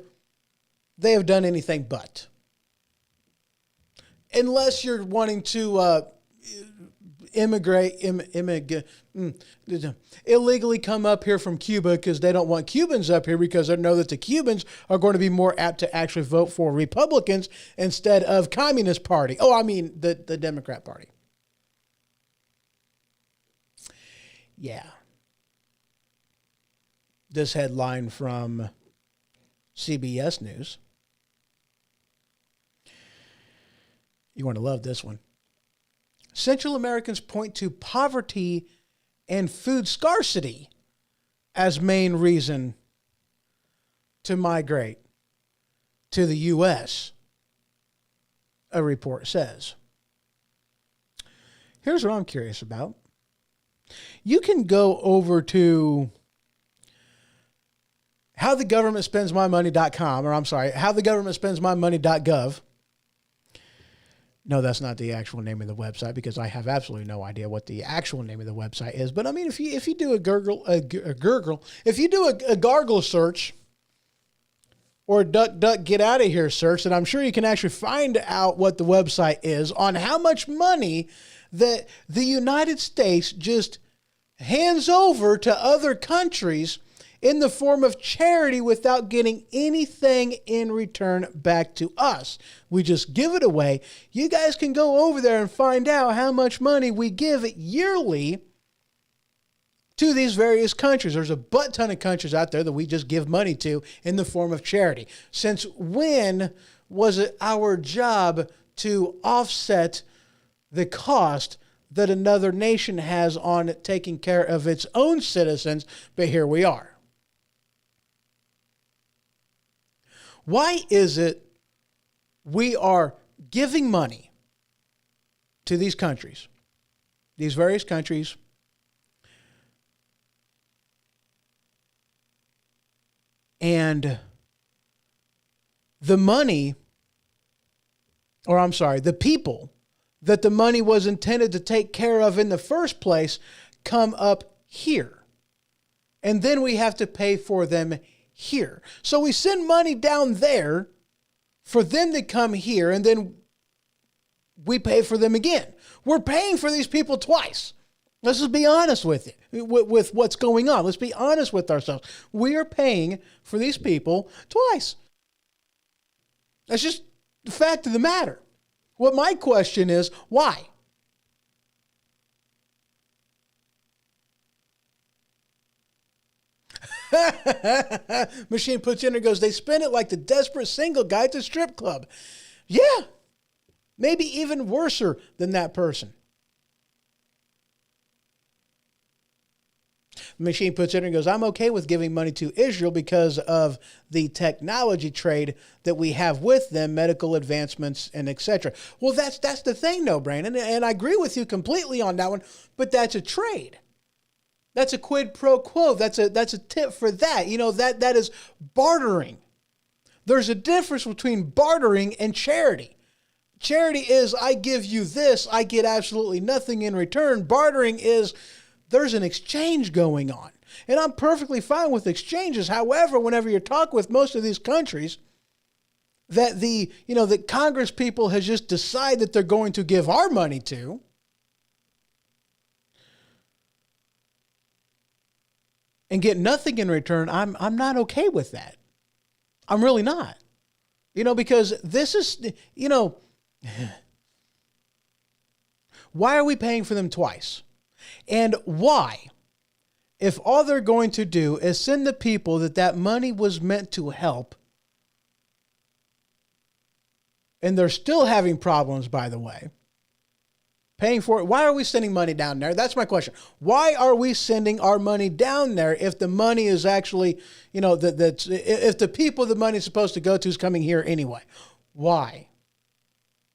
they have done anything but. Unless you're wanting to illegally come up here from Cuba because they don't want Cubans up here because they know that the Cubans are going to be more apt to actually vote for Republicans instead of Communist Party. Oh, I mean the Democrat Party. Yeah. This headline from CBS News. You want to love this one. Central Americans point to poverty and food scarcity as main reason to migrate to the U.S., a report says. Here's what I'm curious about. You can go over to howthegovernmentspendsmymoney.com, or I'm sorry, howthegovernmentspendsmymoney.gov. No, that's not the actual name of the website because I have absolutely no idea what the actual name of the website is. But I mean, if you do a gargle search or a duck get out of here search, then I'm sure you can actually find out what the website is on how much money that the United States just hands over to other countries in the form of charity without getting anything in return back to us. We just give it away. You guys can go over there and find out how much money we give yearly to these various countries. There's a butt ton of countries out there that we just give money to in the form of charity. Since when was it our job to offset the cost that another nation has on taking care of its own citizens? But here we are. Why is it we are giving money to these countries, these various countries, and the money, or I'm sorry, the people that the money was intended to take care of in the first place come up here. And then we have to pay for them here. So we send money down there for them to come here, and then we pay for them again. We're paying for these people twice. Let's just be honest with it, with what's going on. Let's be honest with ourselves. We are paying for these people twice. That's just the fact of the matter. What my question is, why? Machine puts in and goes, they spend it like the desperate single guy at the strip club. Yeah. Maybe even worser than that person. Machine puts in and goes, I'm okay with giving money to Israel because of the technology trade that we have with them, medical advancements and etc. Well, that's the thing though, Brandon, and I agree with you completely on that one, but that's a trade. That's a quid pro quo. That's a tip for that. You know, that is bartering. There's a difference between bartering and charity. Charity is I give you this, I get absolutely nothing in return. Bartering is there's an exchange going on. And I'm perfectly fine with exchanges. However, whenever you talk with most of these countries that that Congress people has just decided that they're going to give our money to, and get nothing in return, I'm not okay with that. I'm really not. Because this is, why are we paying for them twice? And why? If all they're going to do is send the people that money was meant to help, and they're still having problems, by the way, paying for it. Why are we sending money down there? That's my question. Why are we sending our money down there if the money is actually, if the people the money is supposed to go to is coming here anyway? Why?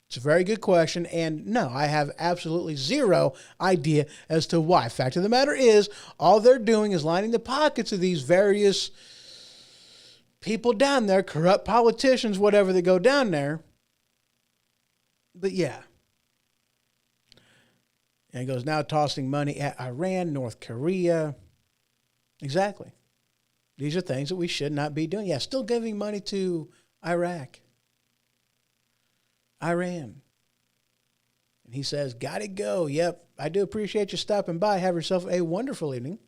It's a very good question, and no, I have absolutely zero idea as to why. Fact of the matter is, all they're doing is lining the pockets of these various people down there, corrupt politicians, whatever they go down there. But yeah. And it goes, now tossing money at Iran, North Korea. Exactly. These are things that we should not be doing. Yeah, still giving money to Iraq. Iran. And he says, gotta go. Yep, I do appreciate you stopping by. Have yourself a wonderful evening.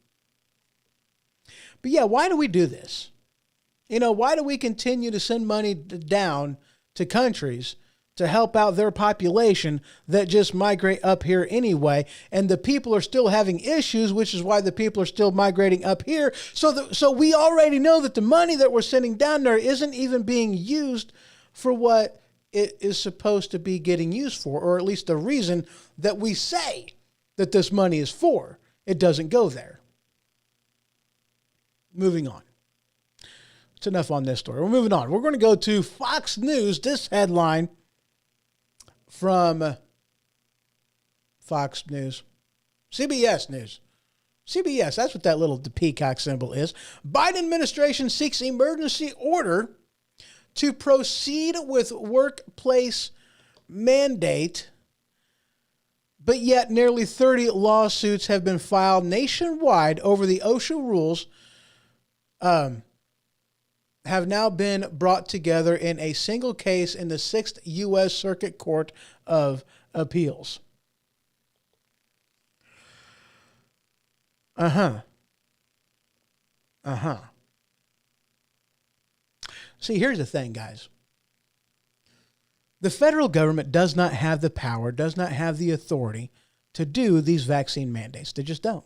But yeah, why do we do this? Why do we continue to send money down to countries to help out their population that just migrate up here anyway? And the people are still having issues, which is why the people are still migrating up here. So we already know that the money that we're sending down there isn't even being used for what it is supposed to be getting used for, or at least the reason that we say that this money is for. It doesn't go there. Moving on. It's enough on this story. We're moving on. We're going to go to Fox News. This headline from Fox News. CBS News. CBS, that's what that little peacock symbol is. Biden administration seeks emergency order to proceed with workplace mandate, but yet nearly 30 lawsuits have been filed nationwide over the OSHA rules have now been brought together in a single case in the 6th U.S. Circuit Court of Appeals. See, here's the thing, guys. The federal government does not have the power, does not have the authority to do these vaccine mandates. They just don't.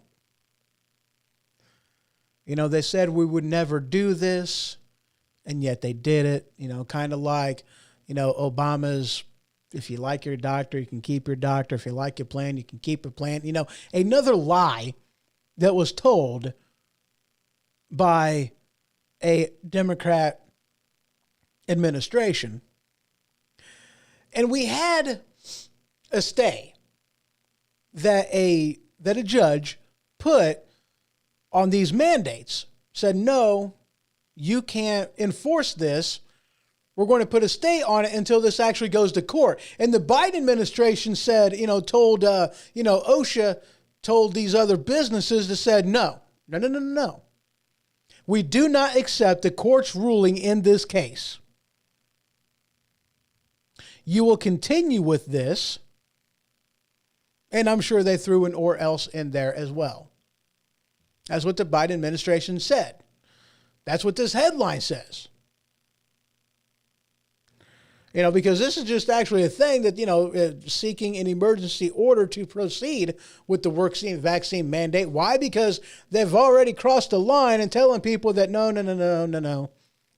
They said we would never do this, and yet they did it. Kind of like, Obama's, if you like your doctor, you can keep your doctor. If you like your plan, you can keep your plan. Another lie that was told by a Democrat administration. And we had a stay that a judge put on these mandates. Said, no, you can't enforce this. We're going to put a stay on it until this actually goes to court. And the Biden administration said, told OSHA told these other businesses to said, no. We do not accept the court's ruling in this case. You will continue with this. And I'm sure they threw an or else in there as well. That's what the Biden administration said. That's what this headline says. Because this is just actually a thing that, seeking an emergency order to proceed with the vaccine mandate. Why? Because they've already crossed the line and telling people that no.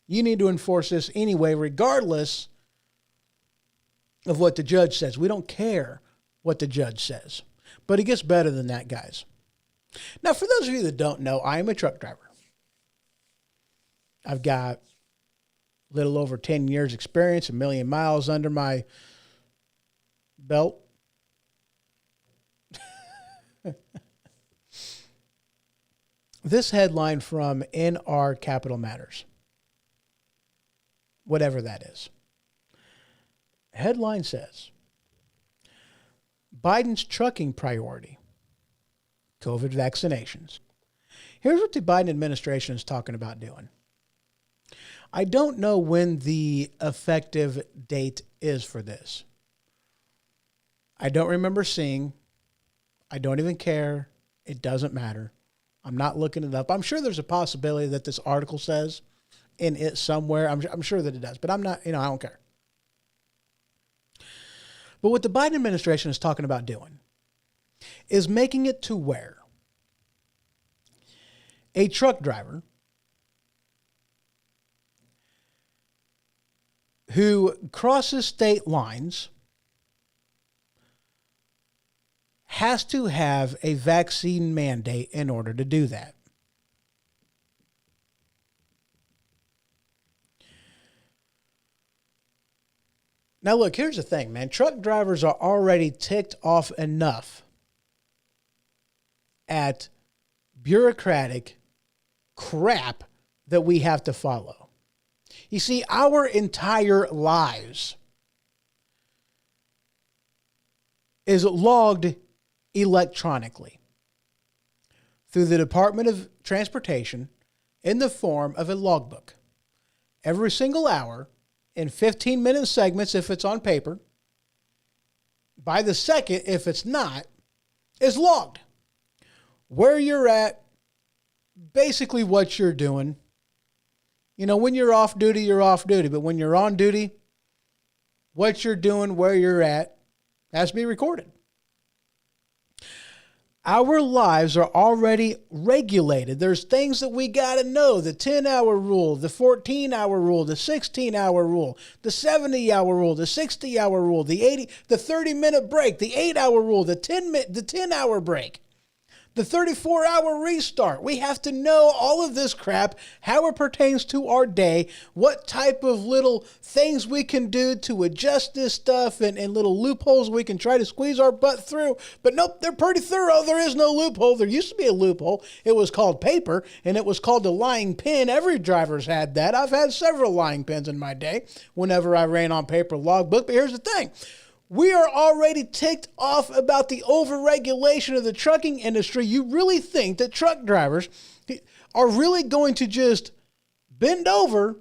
You need to enforce this anyway, regardless of what the judge says. We don't care what the judge says. But it gets better than that, guys. Now, for those of you that don't know, I am a truck driver. I've got a little over 10 years experience, 1 million miles under my belt. This headline from NR Capital Matters, whatever that is. Headline says, Biden's trucking priority, COVID vaccinations. Here's what the Biden administration is talking about doing. I don't know when the effective date is for this. I don't remember seeing. I don't even care. It doesn't matter. I'm not looking it up. I'm sure there's a possibility that this article says in it somewhere. I'm sure that it does, but I'm not, I don't care. But what the Biden administration is talking about doing is making it to where a truck driver who crosses state lines has to have a vaccine mandate in order to do that. Now, look, here's the thing, man. Truck drivers are already ticked off enough at bureaucratic crap that we have to follow. You see, our entire lives is logged electronically through the Department of Transportation in the form of a logbook. Every single hour, in 15-minute segments if it's on paper, by the second if it's not, is logged. Where you're at, basically what you're doing. When you're off duty, you're off duty. But when you're on duty, what you're doing, where you're at, has to be recorded. Our lives are already regulated. There's things that we got to know. The 10-hour rule, the 14-hour rule, the 16-hour rule, the 70-hour rule, the 60-hour rule, the 30-minute break, the 8-hour rule, the 10-hour break, the 34-hour restart. We have to know all of this crap, how it pertains to our day, what type of little things we can do to adjust this stuff, and little loopholes we can try to squeeze our butt through. But nope, they're pretty thorough. There is no loophole. There used to be a loophole. It was called paper, and it was called the lying pen. Every driver's had that. I've had several lying pens in my day whenever I ran on paper logbook. But here's the thing. We are already ticked off about the overregulation of the trucking industry. You really think that truck drivers are really going to just bend over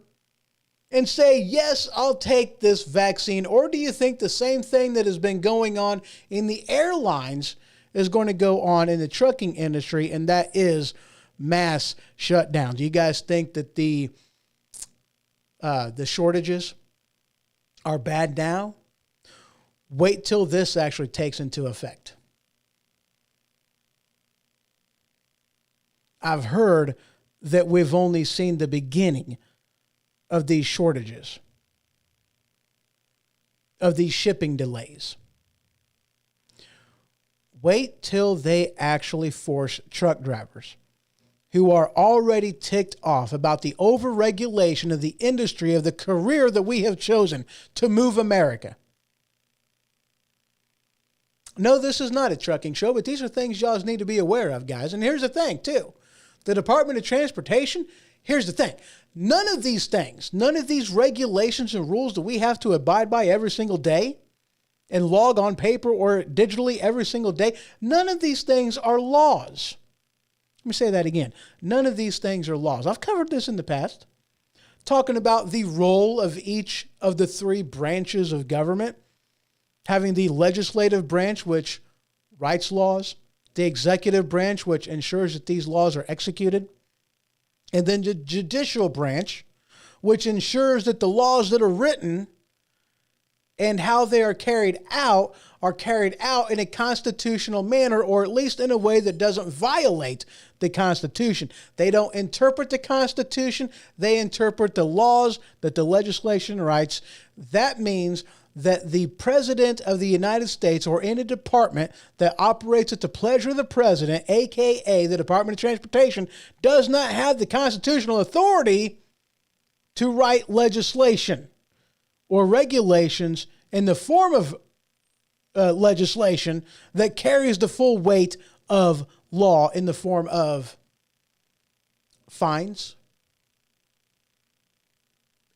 and say, yes, I'll take this vaccine? Or do you think the same thing that has been going on in the airlines is going to go on in the trucking industry, and that is mass shutdowns? Do you guys think that the shortages are bad now? Wait till this actually takes into effect. I've heard that we've only seen the beginning of these shortages, of these shipping delays. Wait till they actually force truck drivers who are already ticked off about the overregulation of the industry, of the career that we have chosen to move America. No, this is not a trucking show, but these are things y'all need to be aware of, guys. And here's the thing, too. The Department of Transportation, here's the thing. None of these things, none of these regulations and rules that we have to abide by every single day and log on paper or digitally every single day, none of these things are laws. Let me say that again. None of these things are laws. I've covered this in the past, talking about the role of each of the three branches of government. Having the legislative branch, which writes laws, the executive branch, which ensures that these laws are executed, and then the judicial branch, which ensures that the laws that are written and how they are carried out in a constitutional manner, or at least in a way that doesn't violate the Constitution. They don't interpret the Constitution. They interpret the laws that the legislation writes. That means that the President of the United States, or any department that operates at the pleasure of the President, aka the Department of Transportation, does not have the constitutional authority to write legislation or regulations in the form of legislation that carries the full weight of law in the form of fines,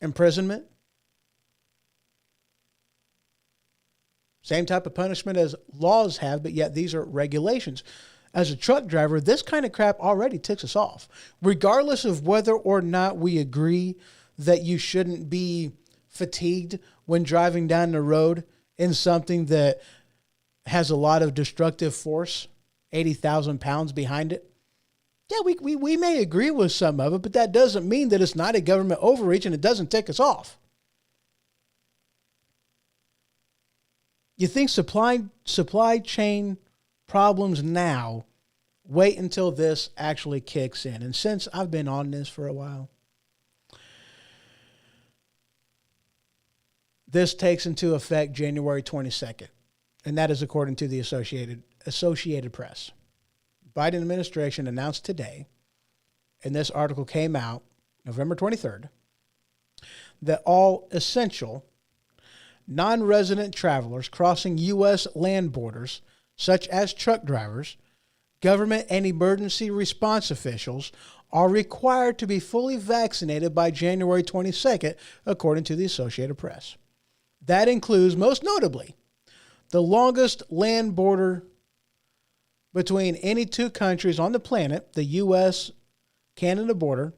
imprisonment, same type of punishment as laws have, but yet these are regulations. As a truck driver, this kind of crap already ticks us off. Regardless of whether or not we agree that you shouldn't be fatigued when driving down the road in something that has a lot of destructive force, 80,000 pounds behind it. Yeah, we may agree with some of it, but that doesn't mean that it's not a government overreach and it doesn't tick us off. You think supply chain problems now, wait until this actually kicks in. And since I've been on this for a while, this takes into effect January 22nd, and that is according to the Associated Press. Biden administration announced today, and this article came out November 23rd, that all essential non-resident travelers crossing U.S. land borders, such as truck drivers, government and emergency response officials, are required to be fully vaccinated by January 22nd, according to the Associated Press. That includes, most notably, the longest land border between any two countries on the planet, the U.S.-Canada border.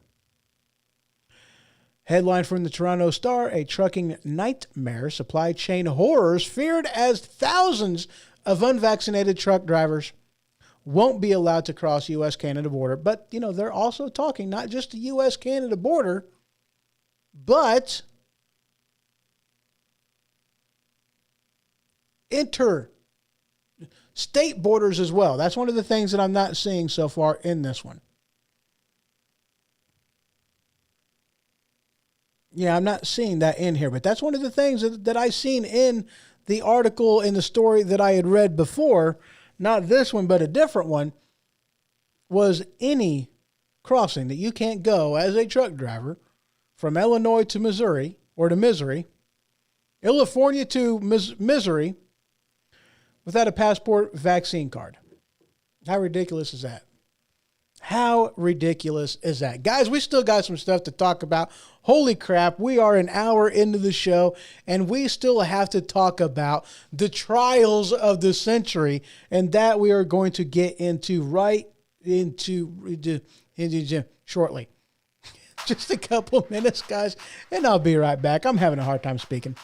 Headline from the Toronto Star, a trucking nightmare, supply chain horrors feared as thousands of unvaccinated truck drivers won't be allowed to cross U.S.-Canada border. But, they're also talking not just the U.S.-Canada border, but interstate borders as well. That's one of the things that I'm not seeing so far in this one. Yeah, I'm not seeing that in here, but that's one of the things that I seen in the article, in the story that I had read before, not this one, but a different one, was any crossing that you can't go as a truck driver from Illinois to Missouri, or to Missouri, California to Missouri, without a passport, vaccine card. How ridiculous is that? How ridiculous is that? Guys, we still got some stuff to talk about. Holy crap, we are an hour into the show, and we still have to talk about the trials of the century, and that we are going to get into shortly. Just a couple minutes, guys, and I'll be right back. I'm having a hard time speaking.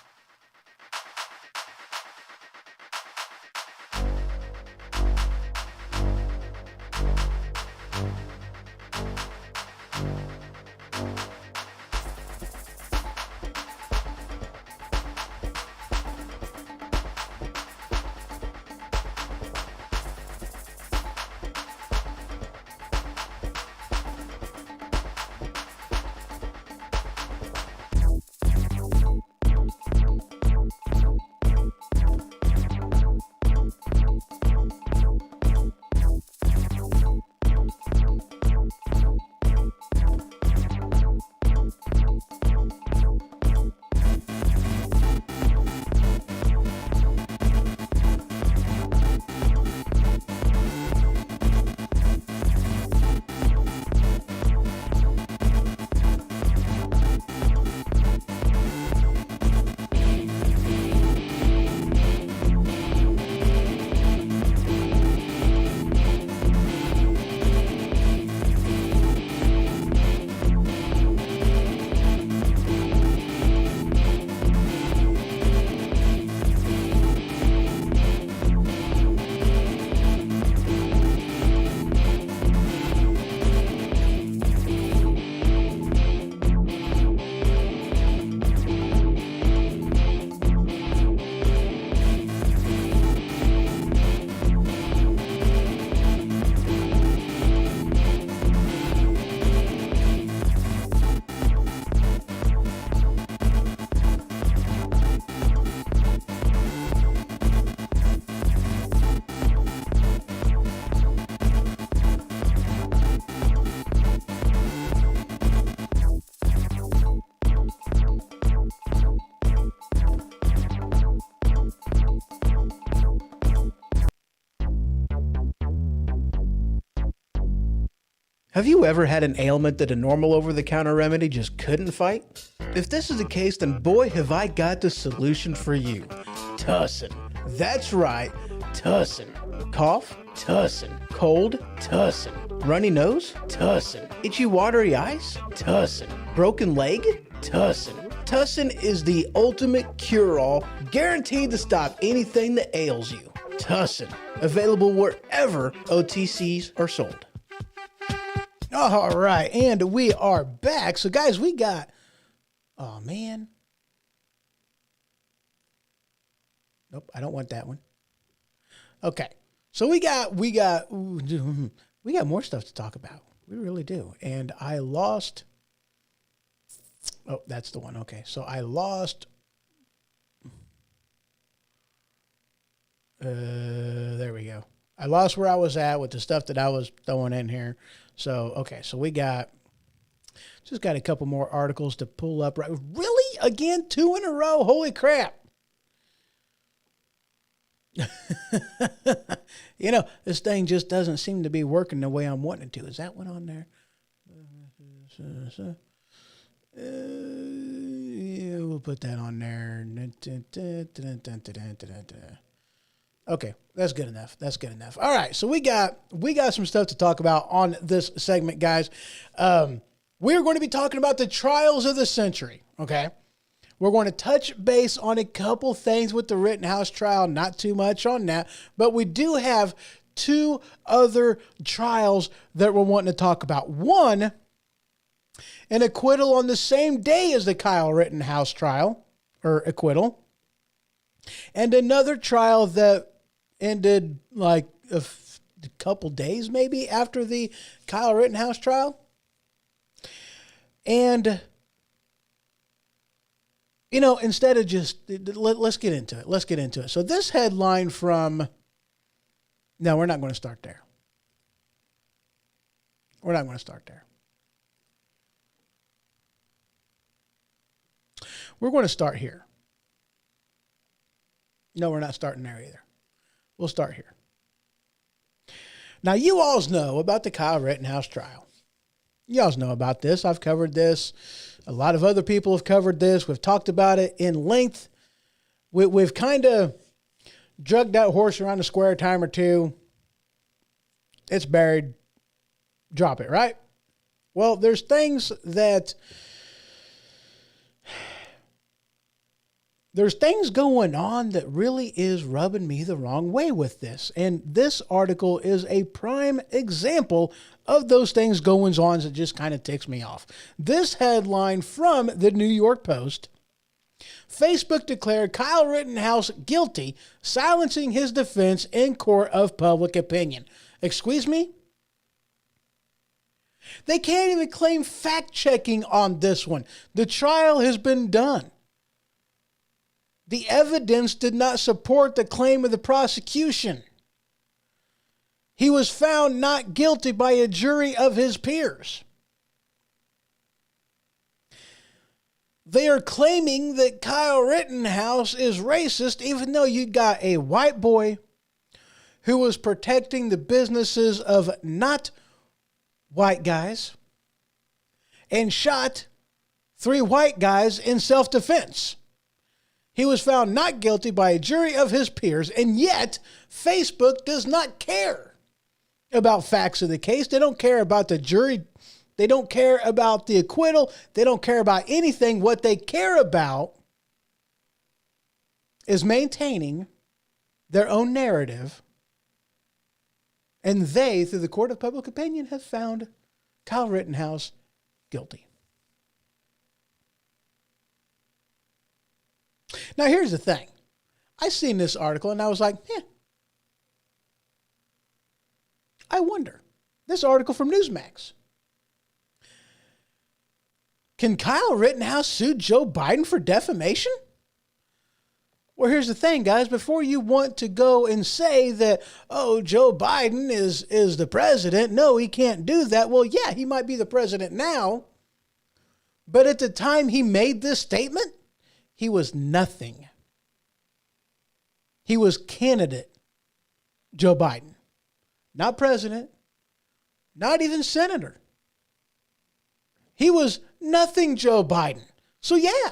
Have you ever had an ailment that a normal over-the-counter remedy just couldn't fight? If this is the case, then boy, have I got the solution for you. Tussin. That's right, Tussin. Cough? Tussin. Cold? Tussin. Runny nose? Tussin. Itchy watery eyes? Tussin. Broken leg? Tussin. Tussin is the ultimate cure-all, guaranteed to stop anything that ails you. Tussin. Available wherever OTCs are sold. All right, and we are back. So, guys, we got... Oh, man. Nope, I don't want that one. Okay. So we got more stuff to talk about. We really do. And I lost... Oh, that's the one. Okay. So I lost... there we go. I lost where I was at with the stuff that I was throwing in here. So, okay. So we just got a couple more articles to pull up. Right? Really? Again? 2 in a row? Holy crap. You know, this thing just doesn't seem to be working the way I'm wanting it to. Is that one on there? Yeah, we'll put that on there. Okay, that's good enough. That's good enough. All right, so we got some stuff to talk about on this segment, guys. We're going to be talking about the trials of the century, okay? We're going to touch base on a couple things with the Rittenhouse trial, not too much on that, but we do have 2 other trials that we're wanting to talk about. One, an acquittal on the same day as the Kyle Rittenhouse trial, or acquittal, and another trial that ended like a couple days maybe after the Kyle Rittenhouse trial. And... you know, instead of just, let's get into it. Let's get into it. So this headline from, no, we're not going to start there. We're not going to start there. We're going to start here. No, we're not starting there either. We'll start here. Now, you all know about the Kyle Rittenhouse trial. You all know about this. I've covered this. A lot of other people have covered this. We've talked about it in length. We've kind of drugged that horse around the square a time or two. It's buried. Drop it, right? Well, there's things going on that really is rubbing me the wrong way with this. And this article is a prime example of those things going on that just kind of ticks me off. This headline from the New York Post: Facebook declared Kyle Rittenhouse guilty, silencing his defense in court of public opinion. Excuse me? They can't even claim fact-checking on this one. The trial has been done. The evidence did not support the claim of the prosecution. He was found not guilty by a jury of his peers. They are claiming that Kyle Rittenhouse is racist, even though you got a white boy who was protecting the businesses of not white guys and shot 3 white guys in self-defense. He was found not guilty by a jury of his peers, and yet Facebook does not care about facts of the case. They don't care about the jury. They don't care about the acquittal. They don't care about anything. What they care about is maintaining their own narrative. And they, through the court of public opinion, have found Kyle Rittenhouse guilty. Now, here's the thing. I seen this article and I was like, I wonder. This article from Newsmax. Can Kyle Rittenhouse sue Joe Biden for defamation? Well, here's the thing, guys. Before you want to go and say that, oh, Joe Biden is the president. No, he can't do that. Well, yeah, he might be the president now. But at the time he made this statement, he was nothing. He was candidate Joe Biden. Not president. Not even senator. He was nothing Joe Biden. So yeah.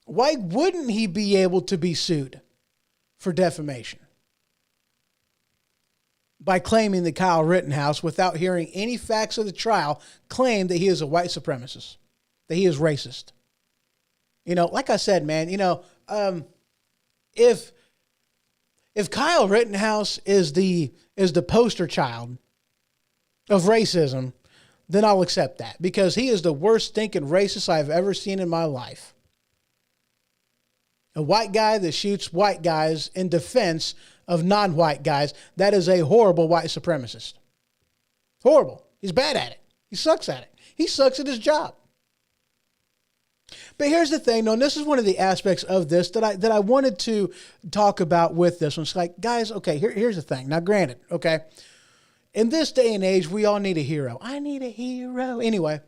Why wouldn't he be able to be sued for defamation? By claiming that Kyle Rittenhouse, without hearing any facts of the trial, claimed that he is a white supremacist, that he is racist. You know, like I said, man, you know, if Kyle Rittenhouse is the poster child of racism, then I'll accept that, because he is the worst stinking racist I've ever seen in my life. A white guy that shoots white guys in defense of non-white guys, that is a horrible white supremacist. Horrible. He's bad at it. He sucks at it. He sucks at his job. But here's the thing, though, and this is one of the aspects of this that I wanted to talk about with this one. It's like, guys, okay, here's the thing. Now, granted, okay, in this day and age, we all need a hero. I need a hero. Anyway.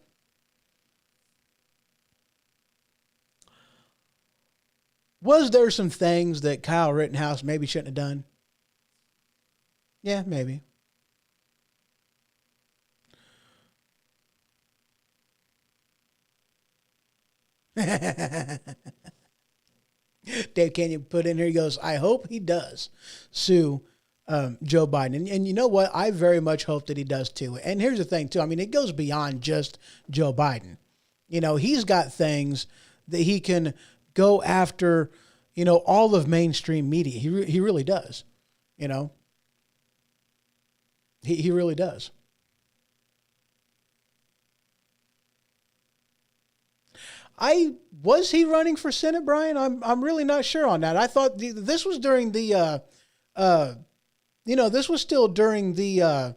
Was there some things that Kyle Rittenhouse maybe shouldn't have done? Yeah, maybe. Dave Canyon put in here, he goes, I hope he does sue Joe Biden. And you know what? I very much hope that he does too. And here's the thing too. I mean, it goes beyond just Joe Biden. You know, he's got things that he can go after, you know, all of mainstream media. He really does, you know. He really does. Was he running for Senate, Brian? I'm really not sure on that. I thought this was during the, this was still during the,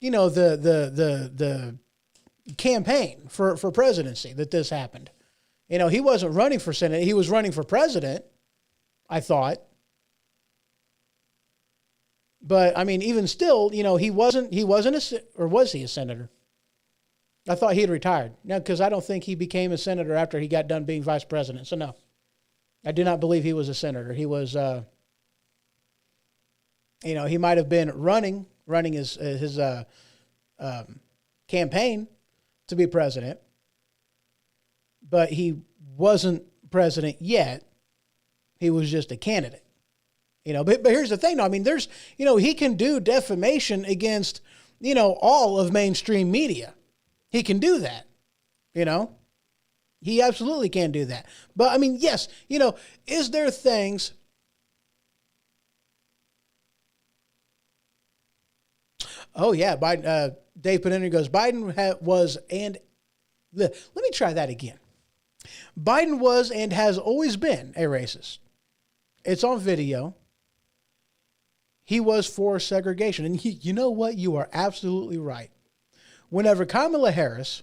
the campaign for presidency that this happened. You know, he wasn't running for Senate. He was running for president, I thought. But I mean, even still, you know, was he a senator? I thought he had retired. No, because I don't think he became a senator after he got done being vice president. So no, I do not believe he was a senator. He was, he might have been running his campaign to be president, but he wasn't president yet. He was just a candidate. You know, but here's the thing. I mean, there's, you know, he can do defamation against, you know, all of mainstream media. He can do that, you know. He absolutely can do that. But, I mean, yes, you know, is there things... Oh, yeah, Biden, Dave Penner goes, Biden was and... Let me try that again. Biden was and has always been a racist. It's on video. He was for segregation. And you know what? You are absolutely right. Whenever Kamala Harris,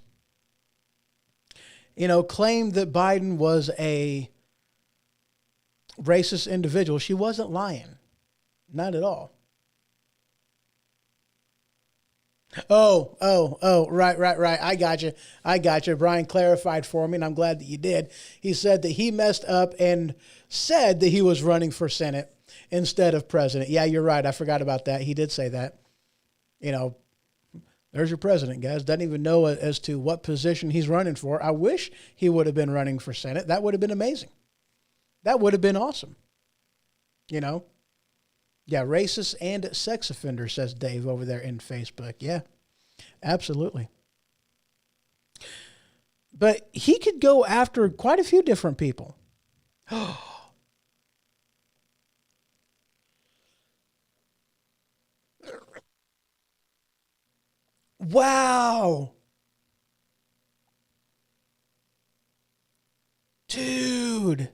you know, claimed that Biden was a racist individual, she wasn't lying. Not at all. Oh, right. I got you. Brian clarified for me, and I'm glad that you did. He said that he messed up and said that he was running for Senate instead of president. Yeah, you're right. I forgot about that. He did say that. You know, there's your president, guys. Doesn't even know as to what position he's running for. I wish he would have been running for Senate. That would have been amazing. That would have been awesome. You know? Yeah, racist and sex offender, says Dave over there in Facebook. Yeah, absolutely. But he could go after quite a few different people. Wow. Dude.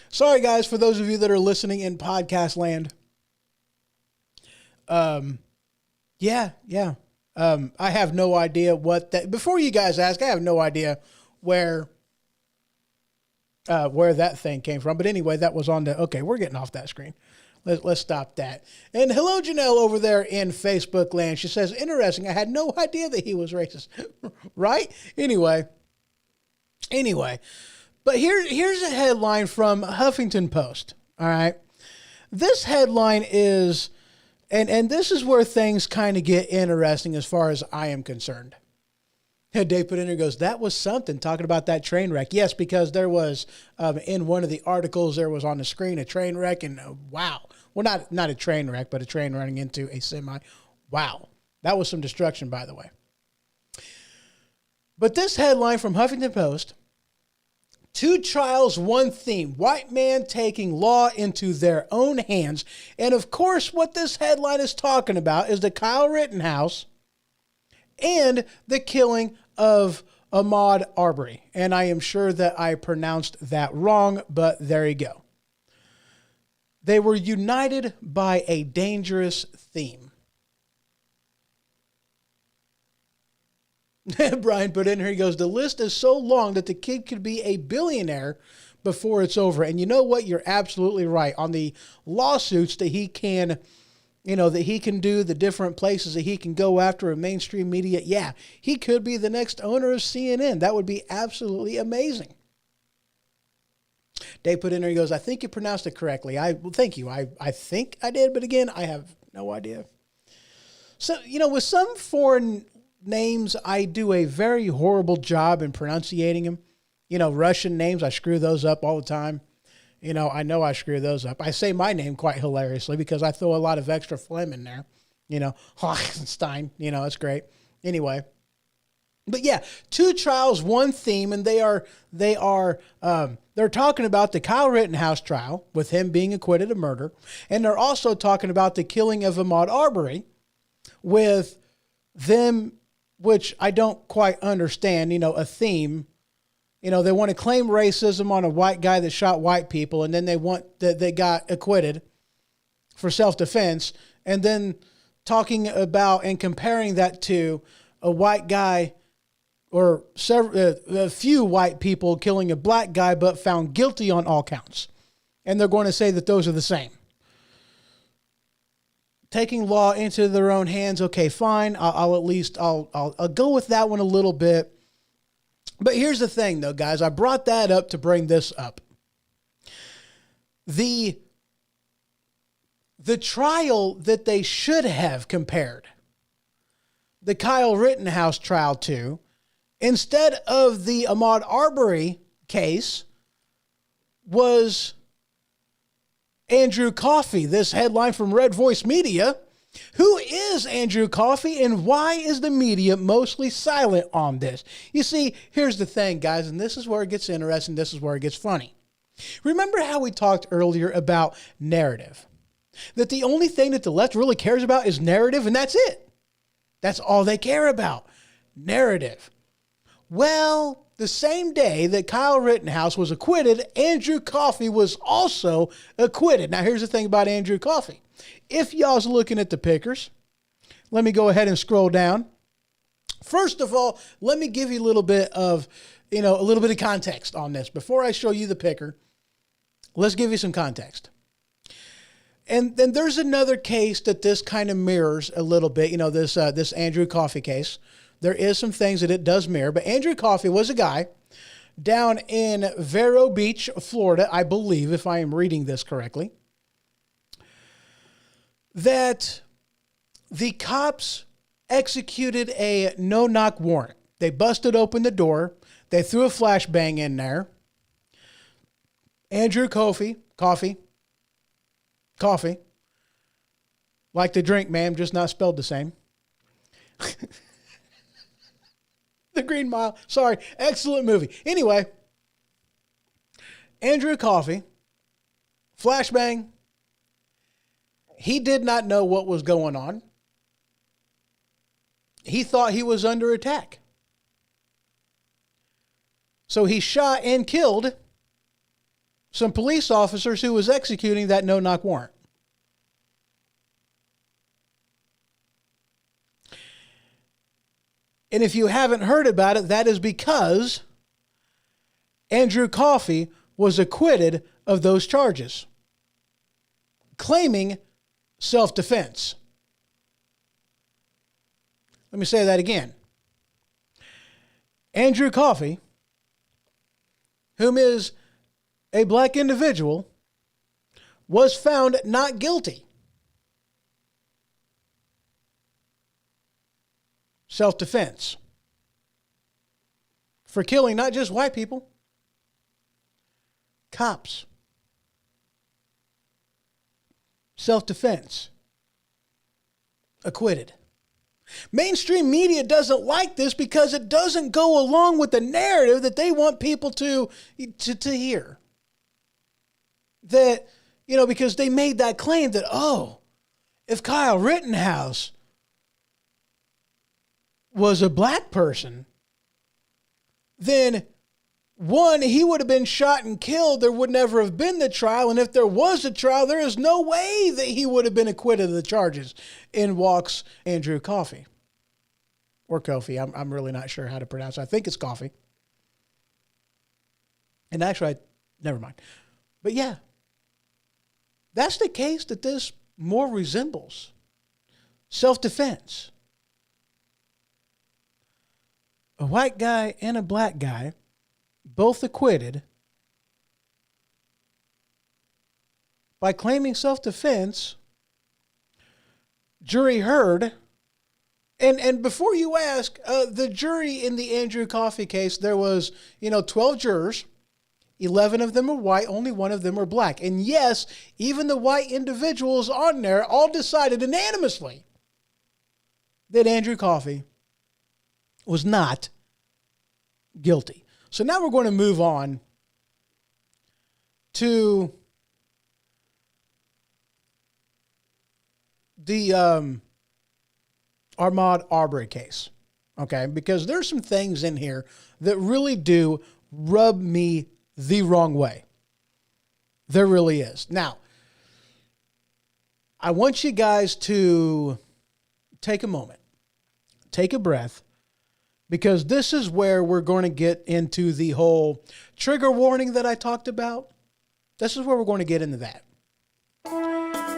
Sorry, guys, for those of you that are listening in podcast land. Yeah. I have no idea what that, before you guys ask, I have no idea where that thing came from. But anyway, that was on the, okay, we're getting off that screen. Let's stop that. And hello, Janelle over there in Facebook land. She says, interesting. I had no idea that he was racist. Right? Anyway. But here's a headline from Huffington Post. All right. This headline is And this is where things kind of get interesting as far as I am concerned. Dave put in there, goes, that was something, talking about that train wreck. Yes, because there was, in one of the articles, there was on the screen a train wreck, and wow. Well, not a train wreck, but a train running into a semi. Wow. That was some destruction, by the way. But this headline from Huffington Post, 2 trials, 1 theme, white man taking law into their own hands. And of course, what this headline is talking about is the Kyle Rittenhouse and the killing of Ahmaud Arbery. And I am sure that I pronounced that wrong, but there you go. They were united by a dangerous theme. Brian put in here, he goes, the list is so long that the kid could be a billionaire before it's over. And you know what? You're absolutely right. On the lawsuits that he can, that he can do, the different places that he can go after in mainstream media. Yeah, he could be the next owner of CNN. That would be absolutely amazing. Dave put in there, he goes, I think you pronounced it correctly. Well, thank you. I think I did, but again, I have no idea. So, with some foreign names, I do a very horrible job in pronunciating them. Russian names, I screw those up all the time. I know I screw those up. I say my name quite hilariously because I throw a lot of extra phlegm in there. Hochstein, it's great. Anyway. But yeah, 2 trials, 1 theme, and they're talking about the Kyle Rittenhouse trial with him being acquitted of murder. And they're also talking about the killing of Ahmaud Arbery with them, which I don't quite understand, a theme. They want to claim racism on a white guy that shot white people, and then they want that they got acquitted for self-defense, and then talking about and comparing that to a white guy or a few white people killing a black guy but found guilty on all counts. And they're going to say that those are the same. Taking law into their own hands, okay, fine. I'll go with that one a little bit. But here's the thing, though, guys. I brought that up to bring this up. The trial that they should have compared the Kyle Rittenhouse trial to, instead of the Ahmaud Arbery case, was Andrew Coffey. This headline from Red Voice Media. Who is Andrew Coffey, and why is the media mostly silent on this? You see, here's the thing, guys, and this is where it gets interesting. This is where it gets funny. Remember how we talked earlier about narrative? That the only thing that the left really cares about is narrative, and that's it. That's all they care about. Narrative. Well, the same day that Kyle Rittenhouse was acquitted, Andrew Coffey was also acquitted. Now, here's the thing about Andrew Coffey. If y'all's looking at the pickers, let me go ahead and scroll down. First of all, let me give you a little bit of context on this. Before I show you the picker, let's give you some context. And then there's another case that this kind of mirrors a little bit, this Andrew Coffey case. There is some things that it does mirror, but Andrew Coffey was a guy down in Vero Beach, Florida, I believe, if I am reading this correctly, that the cops executed a no-knock warrant. They busted open the door. They threw a flashbang in there. Andrew Coffey, like the drink, ma'am, just not spelled the same. The Green Mile. Sorry. Excellent movie. Anyway, Andrew Coffey, flashbang. He did not know what was going on. He thought he was under attack. So he shot and killed some police officers who was executing that no-knock warrant. And if you haven't heard about it, that is because Andrew Coffey was acquitted of those charges, claiming self-defense. Let me say that again. Andrew Coffey, whom is a black individual, was found not guilty self-defense. For killing not just white people, cops. Self-defense. Acquitted. Mainstream media doesn't like this because it doesn't go along with the narrative that they want people to hear. That, because they made that claim that, if Kyle Rittenhouse was a black person, then one, he would have been shot and killed. There would never have been the trial. And if there was a trial, there is no way that he would have been acquitted of the charges. In walks Andrew Coffey. Or Kofi. I'm really not sure how to pronounce it. I think it's Coffey. And actually, never mind. But yeah, that's the case that this more resembles. Self-defense. A white guy and a black guy, both acquitted by claiming self-defense. Jury heard. And before you ask, the jury in the Andrew Coffey case, there was, 12 jurors. 11 of them were white, only one of them were black. And yes, even the white individuals on there all decided unanimously that Andrew Coffey was not guilty. So now we're going to move on to the Ahmaud Arbery case, okay? Because there's some things in here that really do rub me the wrong way. There really is. Now, I want you guys to take a moment, take a breath, because this is where we're going to get into the whole trigger warning that I talked about. This is where we're going to get into that.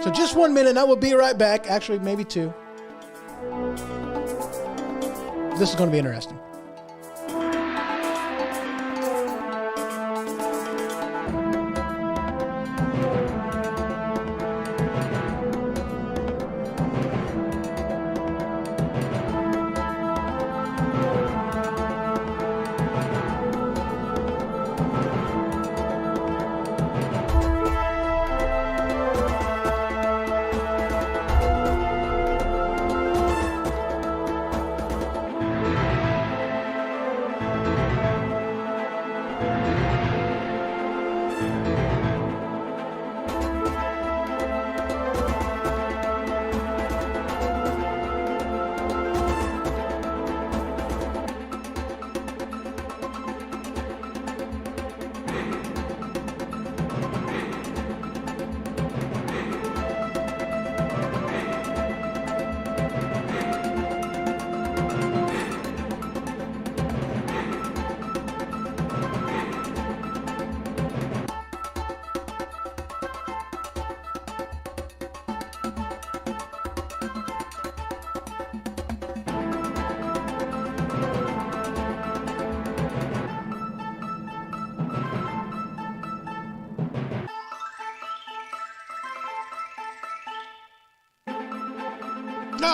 So just 1 minute, and I will be right back. Actually, maybe 2. This is going to be interesting.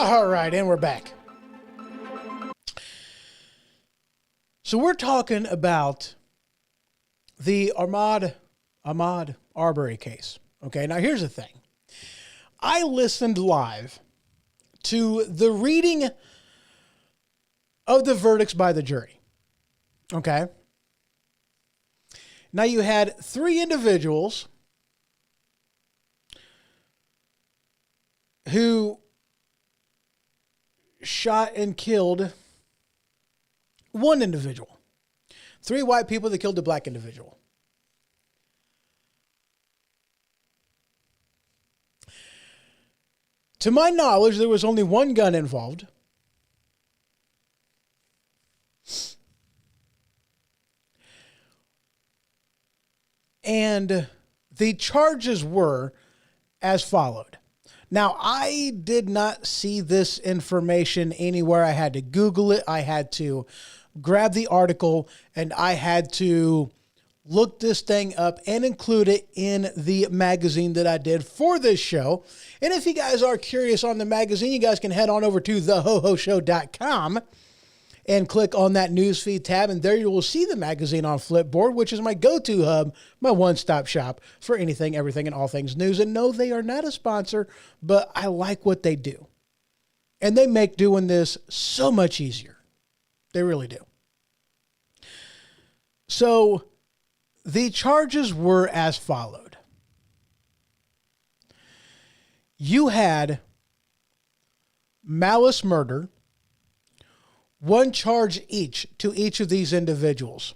All right, and we're back. So we're talking about the Ahmaud Arbery case. Okay, now here's the thing. I listened live to the reading of the verdicts by the jury. Okay. Now you had 3 individuals who shot and killed one individual. 3 white people that killed a black individual. To my knowledge, there was only 1 gun involved. And the charges were as followed. Now, I did not see this information anywhere. I had to Google it. I had to grab the article, and I had to look this thing up and include it in the magazine that I did for this show. And if you guys are curious on the magazine, you guys can head on over to thehohoshow.com and click on that newsfeed tab. And there you will see the magazine on Flipboard, which is my go-to hub, my one-stop shop for anything, everything, and all things news. And no, they are not a sponsor, but I like what they do. And they make doing this so much easier. They really do. So the charges were as followed. You had malice murder, one charge each to each of these individuals.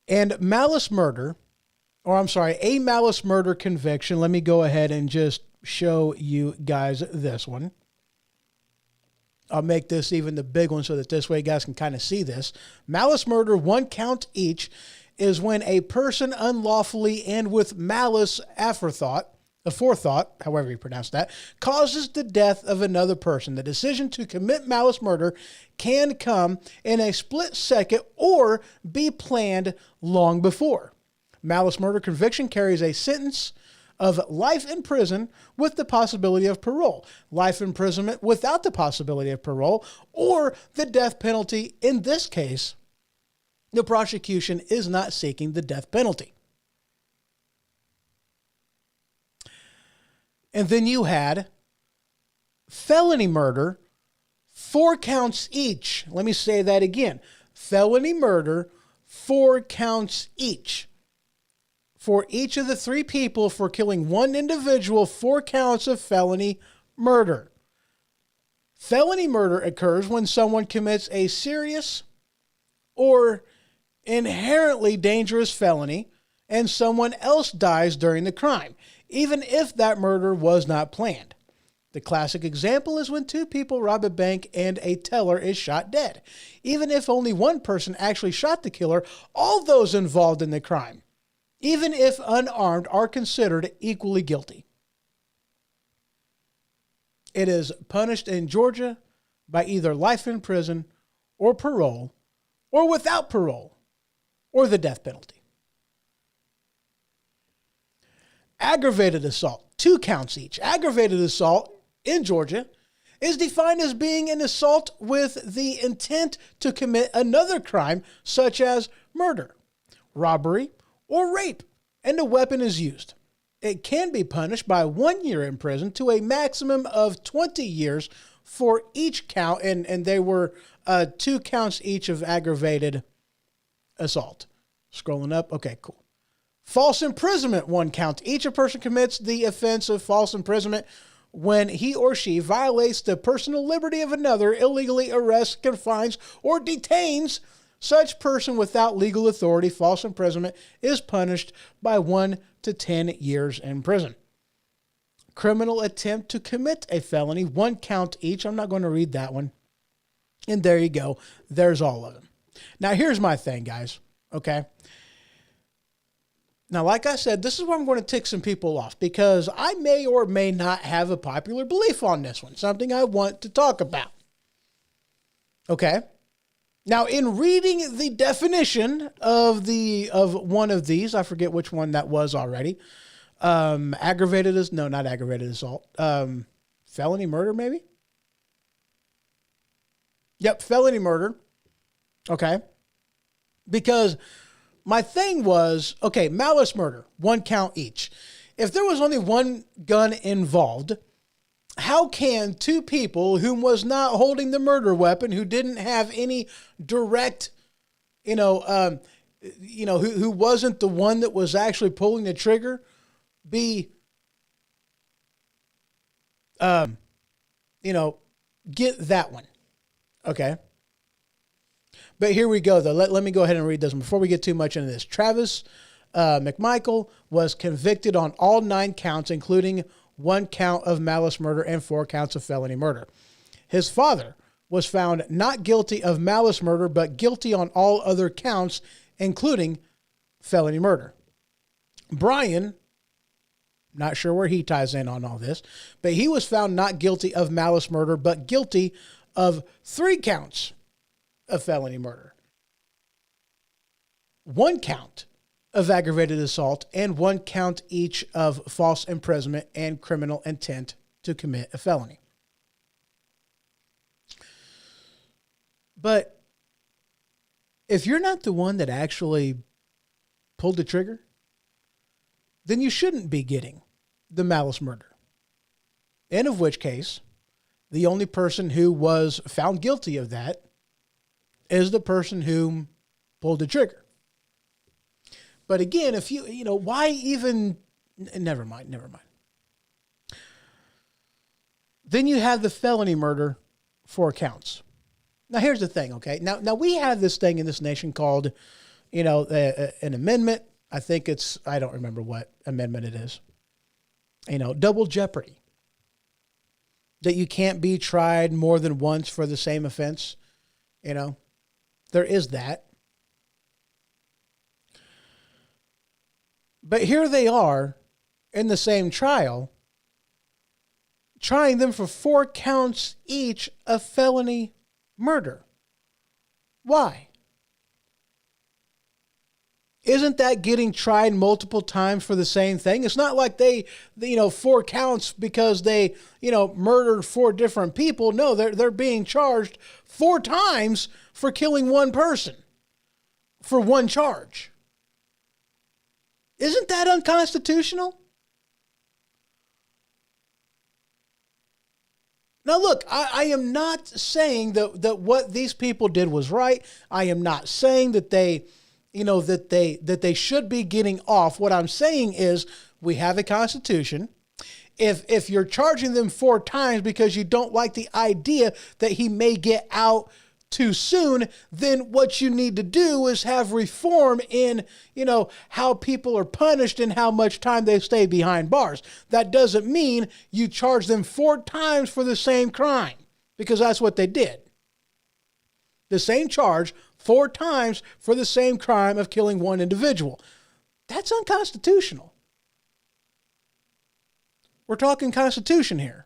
And a malice murder conviction. Let me go ahead and just show you guys this one. I'll make this even the big one so that this way you guys can kind of see this. Malice murder, one count each, is when a person unlawfully and with malice aforethought, however you pronounce that, causes the death of another person. The decision to commit malice murder can come in a split second or be planned long before. Malice murder conviction carries a sentence of life in prison with the possibility of parole, life imprisonment without the possibility of parole, or the death penalty. In this case, the prosecution is not seeking the death penalty. And then you had felony murder, 4 counts each. Let me say that again. Felony murder, 4 counts each. For each of the 3 people for killing one individual, 4 counts of felony murder. Felony murder occurs when someone commits a serious or inherently dangerous felony and someone else dies during the crime, even if that murder was not planned. The classic example is when 2 people rob a bank and a teller is shot dead. Even if only one person actually shot the killer, all those involved in the crime, even if unarmed, are considered equally guilty. It is punished in Georgia by either life in prison or parole, or without parole, or the death penalty. Aggravated assault, 2 counts each. Aggravated assault in Georgia is defined as being an assault with the intent to commit another crime, such as murder, robbery, or rape, and a weapon is used. It can be punished by 1 year in prison to a maximum of 20 years for each count, and they were 2 counts each of aggravated assault. Scrolling up, okay, cool. False imprisonment, 1 count each. A person commits the offense of false imprisonment when he or she violates the personal liberty of another, illegally arrests, confines, or detains such person without legal authority. False imprisonment is punished by 1 to 10 years in prison. Criminal attempt to commit a felony, 1 count each. I'm not going to read that one. And there you go. There's all of them. Now, here's my thing, guys. Okay. Now, like I said, this is where I'm going to tick some people off because I may or may not have a popular belief on this one, something I want to talk about. Okay. Now, in reading the definition of one of these, I forget which one that was already. Not aggravated assault. Felony murder, maybe? Yep, felony murder. Okay. Because my thing was, okay, malice murder, 1 count each. If there was only 1 gun involved, how can 2 people who was not holding the murder weapon, who didn't have any direct, who wasn't the one that was actually pulling the trigger, be, get that one? Okay. But here we go, though. Let me go ahead and read this one before we get too much into this. Travis McMichael was convicted on all 9 counts, including 1 count of malice murder and 4 counts of felony murder. His father was found not guilty of malice murder, but guilty on all other counts, including felony murder. Brian, not sure where he ties in on all this, but he was found not guilty of malice murder, but guilty of 3 counts of felony murder. 1 count of aggravated assault and 1 count each of false imprisonment and criminal intent to commit a felony. But if you're not the one that actually pulled the trigger, then you shouldn't be getting the malice murder. And of which case, the only person who was found guilty of that is the person who pulled the trigger. But again, if why even, never mind. Then you have the felony murder 4 counts. Now, here's the thing, okay? Now we have this thing in this nation called, an amendment. I think I don't remember what amendment it is. Double jeopardy. That you can't be tried more than once for the same offense. There is that. But here they are in the same trial, trying them for 4 counts each of felony murder. Why? Isn't that getting tried multiple times for the same thing? It's not like they 4 counts because they, murdered 4 different people. No, they're being charged 4 times for killing 1 person for 1 charge. Isn't that unconstitutional? Now, look, I am not saying that what these people did was right. I am not saying that they should be getting off. What I'm saying is we have a constitution. If you're charging them 4 times because you don't like the idea that he may get out too soon, then what you need to do is have reform in, how people are punished and how much time they stay behind bars. That doesn't mean you charge them 4 times for the same crime, because that's what they did. The same charge 4 times for the same crime of killing 1 individual. That's unconstitutional. We're talking Constitution here.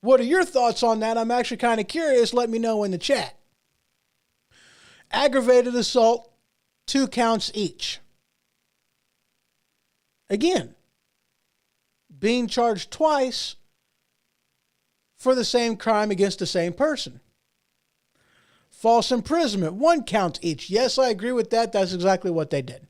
What are your thoughts on that? I'm actually kind of curious. Let me know in the chat. Aggravated assault, 2 counts each. Again, being charged twice for the same crime against the same person. False imprisonment, 1 count each. Yes, I agree with that. That's exactly what they did.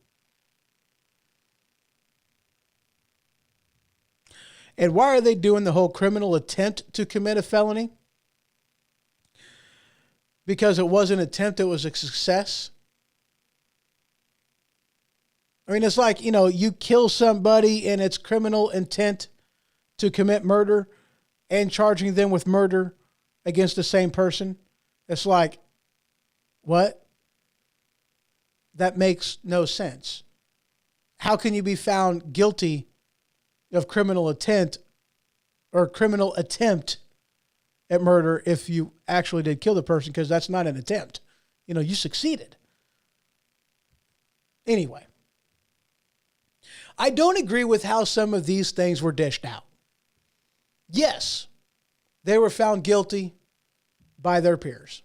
And why are they doing the whole criminal attempt to commit a felony? Because it was an attempt, it was a success. I mean, it's like, you kill somebody and it's criminal intent to commit murder and charging them with murder against the same person. It's like, what? That makes no sense. How can you be found guilty of criminal intent or criminal attempt at murder if you actually did kill the person? Because that's not an attempt. You succeeded. Anyway, I don't agree with how some of these things were dished out. Yes, they were found guilty by their peers.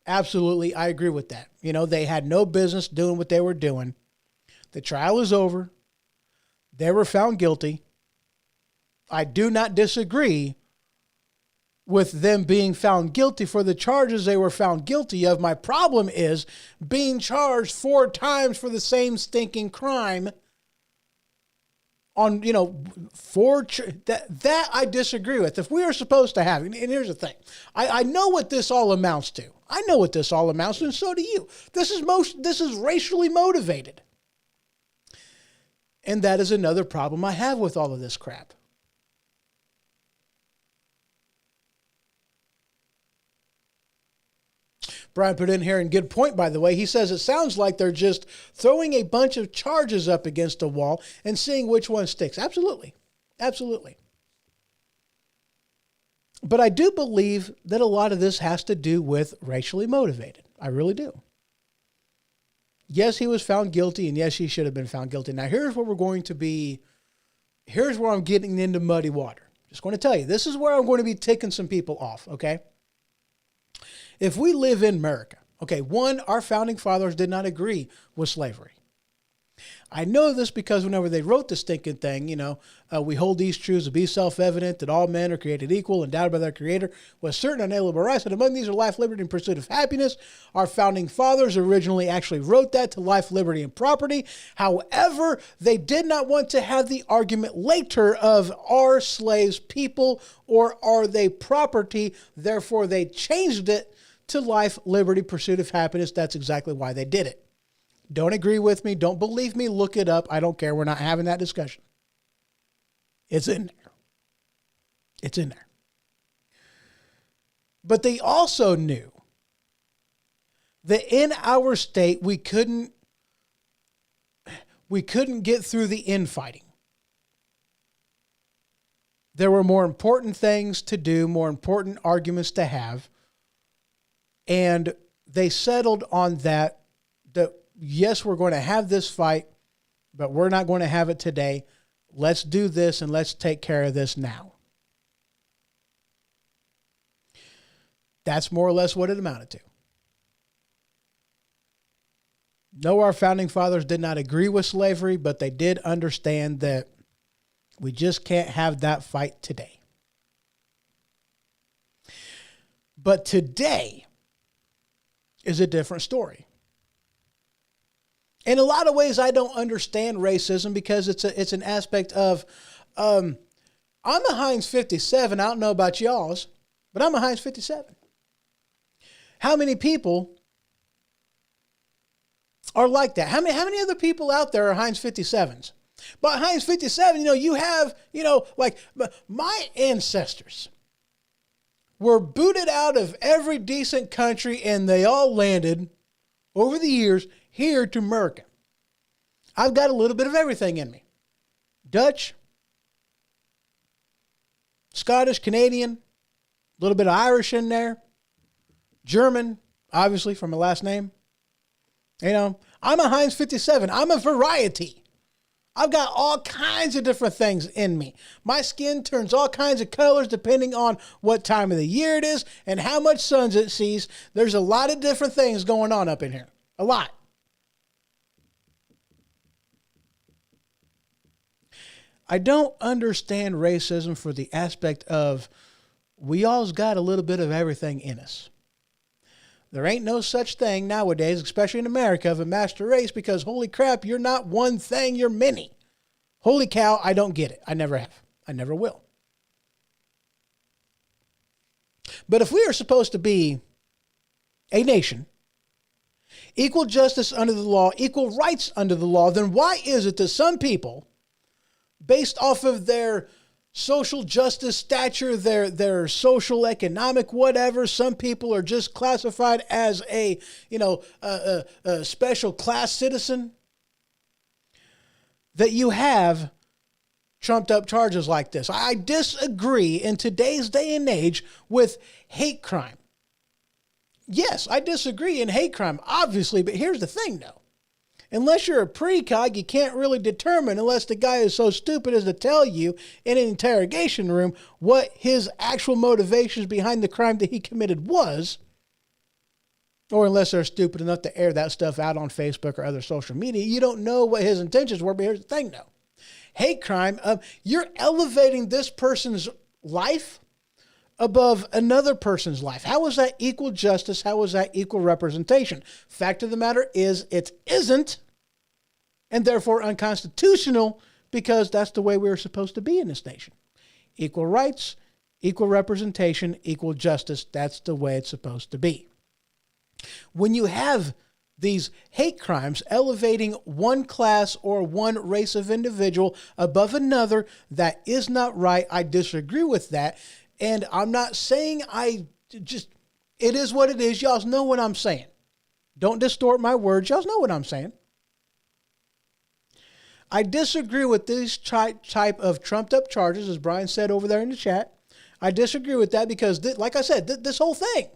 Absolutely, I agree with that. They had no business doing what they were doing. The trial is over. They were found guilty. I do not disagree with them being found guilty for the charges they were found guilty of. My problem is being charged 4 times for the same stinking crime on, that I disagree with. If we are supposed to have, and here's the thing, I know what this all amounts to. I know what this all amounts to, and so do you. This is racially motivated. And that is another problem I have with all of this crap. Brian put in here, and good point, by the way. He says it sounds like they're just throwing a bunch of charges up against a wall and seeing which one sticks. Absolutely. Absolutely. But I do believe that a lot of this has to do with racially motivated. I really do. Yes, he was found guilty, and yes, he should have been found guilty. Now, here's where I'm getting into muddy water. Just going to tell you, this is where I'm going to be ticking some people off, okay? If we live in America, Okay, one, our founding fathers did not agree with slavery. I know this because whenever they wrote this stinking thing, we hold these truths to be self-evident that all men are created equal, endowed by their creator with certain unalienable rights, and among these are life, liberty, and pursuit of happiness. Our founding fathers originally actually wrote that to life, liberty, and property. However, they did not want to have the argument later of are slaves people or are they property? Therefore, they changed it to life, liberty, pursuit of happiness. That's exactly why they did it. Don't agree with me. Don't believe me. Look it up. I don't care. We're not having that discussion. It's in there. It's in there. But they also knew that in our state, we couldn't get through the infighting. There were more important things to do, more important arguments to have. And they settled on that yes, we're going to have this fight, but we're not going to have it today. Let's do this and let's take care of this now. That's more or less what it amounted to. No, our founding fathers did not agree with slavery, but they did understand that we just can't have that fight today. But today is a different story. In a lot of ways, I don't understand racism because it's an aspect of, I'm a Heinz 57. I don't know about y'all's, but I'm a Heinz 57. How many people are like that? How many other people out there are Heinz 57s? But Heinz 57, you have, like my ancestors were booted out of every decent country and they all landed over the years here to America. I've got a little bit of everything in me. Dutch, Scottish, Canadian, a little bit of Irish in there. German, obviously, from my last name. I'm a Heinz 57. I'm a variety. I've got all kinds of different things in me. My skin turns all kinds of colors depending on what time of the year it is and how much sun it sees. There's a lot of different things going on up in here. A lot. I don't understand racism for the aspect of we all's got a little bit of everything in us. There ain't no such thing nowadays, especially in America, of a master race because holy crap, you're not one thing, you're many. Holy cow, I don't get it. I never have. I never will. But if we are supposed to be a nation, equal justice under the law, equal rights under the law, then why is it that some people, based off of their social justice stature, their social, economic, whatever, some people are just classified as a special class citizen, that you have trumped up charges like this? I disagree in today's day and age with hate crime. Yes, I disagree in hate crime, obviously, but here's the thing, though. Unless you're a precog, you can't really determine, unless the guy is so stupid as to tell you in an interrogation room what his actual motivations behind the crime that he committed was, or unless they're stupid enough to air that stuff out on Facebook or other social media. You don't know what his intentions were, but here's the thing, though. Hate crime, you're elevating this person's life above another person's life. How is that equal justice? How is that equal representation? Fact of the matter is it isn't, and therefore unconstitutional, because that's the way we're supposed to be in this nation. Equal rights, equal representation, equal justice. That's the way it's supposed to be. When you have these hate crimes elevating one class or one race of individual above another, that is not right. I disagree with that. And I'm not saying it is what it is. Y'all know what I'm saying. Don't distort my words. Y'all know what I'm saying. I disagree with this type of trumped up charges, as Brian said over there in the chat. I disagree with that because, like I said, this whole thing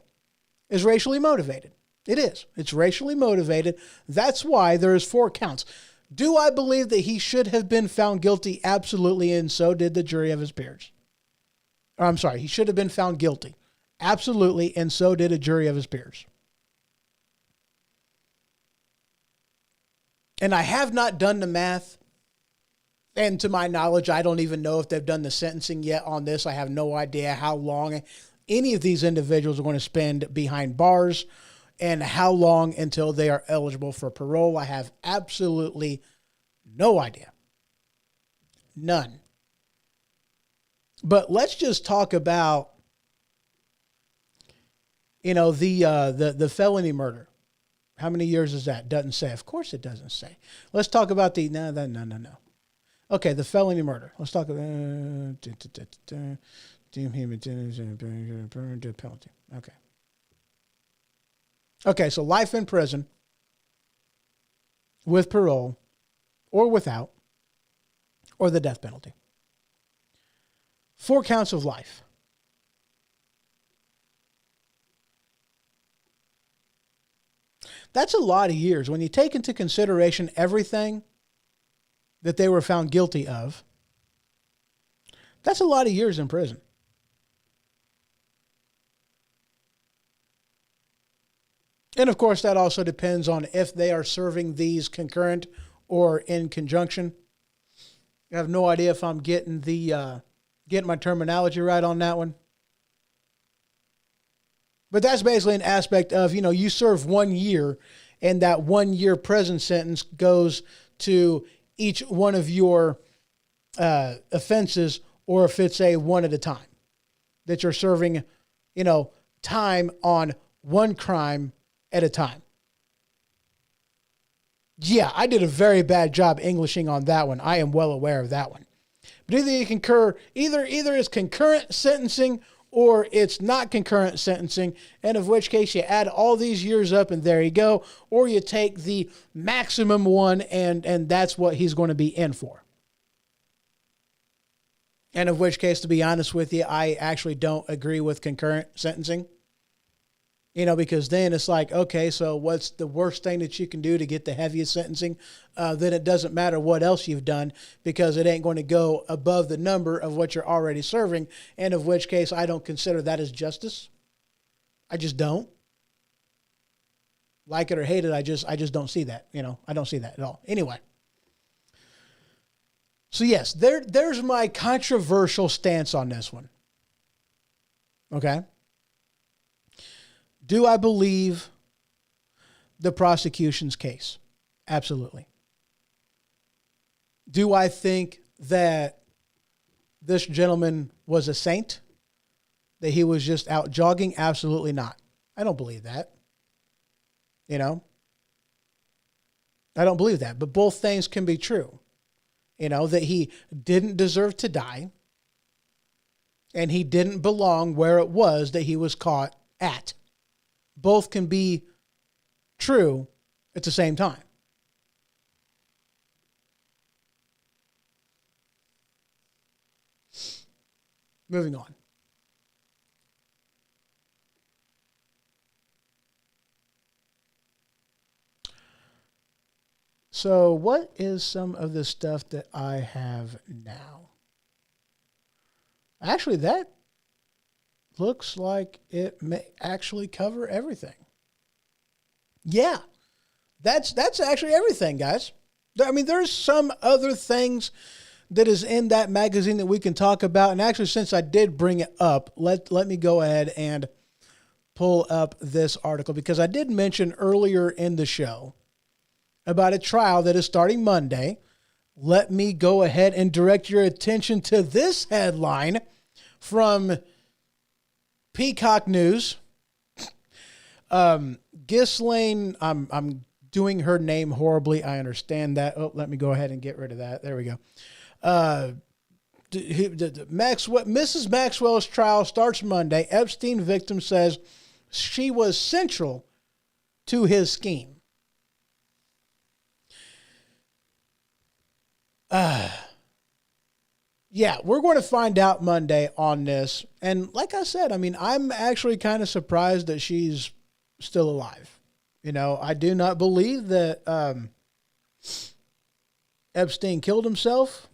is racially motivated. It is. It's racially motivated. That's why there is 4 counts. Do I believe that he should have been found guilty? Absolutely, and so did the jury of his peers. I'm sorry, he should have been found guilty. Absolutely, and so did a jury of his peers. And I have not done the math. And to my knowledge, I don't even know if they've done the sentencing yet on this. I have no idea how long any of these individuals are going to spend behind bars and how long until they are eligible for parole. I have absolutely no idea. None. But let's just talk about, the felony murder. How many years is that? Doesn't say. Of course it doesn't say. Let's talk about no. Okay, the felony murder. Let's talk about penalty. Okay. Okay, so life in prison with parole or without, or the death penalty. 4 counts of life. That's a lot of years. When you take into consideration everything that they were found guilty of, that's a lot of years in prison. And of course, that also depends on if they are serving these concurrent or in conjunction. I have no idea if I'm getting my terminology right on that one. But that's basically an aspect of, you serve 1 year and that 1 year prison sentence goes to each one of your offenses, or if it's a one at a time that you're serving, time on one crime at a time. Yeah, I did a very bad job Englishing on that one. I am well aware of that one. But either it's concurrent sentencing or it's not concurrent sentencing, and of which case you add all these years up and there you go, or you take the maximum one and that's what he's going to be in for. And of which case, to be honest with you, I actually don't agree with concurrent sentencing. Because then it's like, okay, so what's the worst thing that you can do to get the heaviest sentencing? Then it doesn't matter what else you've done because it ain't going to go above the number of what you're already serving, and of which case I don't consider that as justice. I just don't. Like it or hate it, I just don't see that. I don't see that at all. Anyway. So yes, there's my controversial stance on this one. Okay? Do I believe the prosecution's case? Absolutely. Do I think that this gentleman was a saint? That he was just out jogging? Absolutely not. I don't believe that. I don't believe that. But both things can be true. That he didn't deserve to die. And he didn't belong where it was that he was caught at. Both can be true at the same time. Moving on. So what is some of the stuff that I have now? Actually, that looks like it may actually cover everything. Yeah, that's actually everything, guys. I mean, there's some other things that is in that magazine that we can talk about. And actually, since I did bring it up, let me go ahead and pull up this article, because I did mention earlier in the show about a trial that is starting Monday. Let me go ahead and direct your attention to this headline from Peacock News. Ghislaine, I'm doing her name horribly. I understand that. Oh, let me go ahead and get rid of that. There we go. Mrs. Maxwell's trial starts Monday. Epstein victim says she was central to his scheme. Yeah, we're going to find out Monday on this. And like I said, I mean, I'm actually kind of surprised that she's still alive. I do not believe that Epstein killed himself.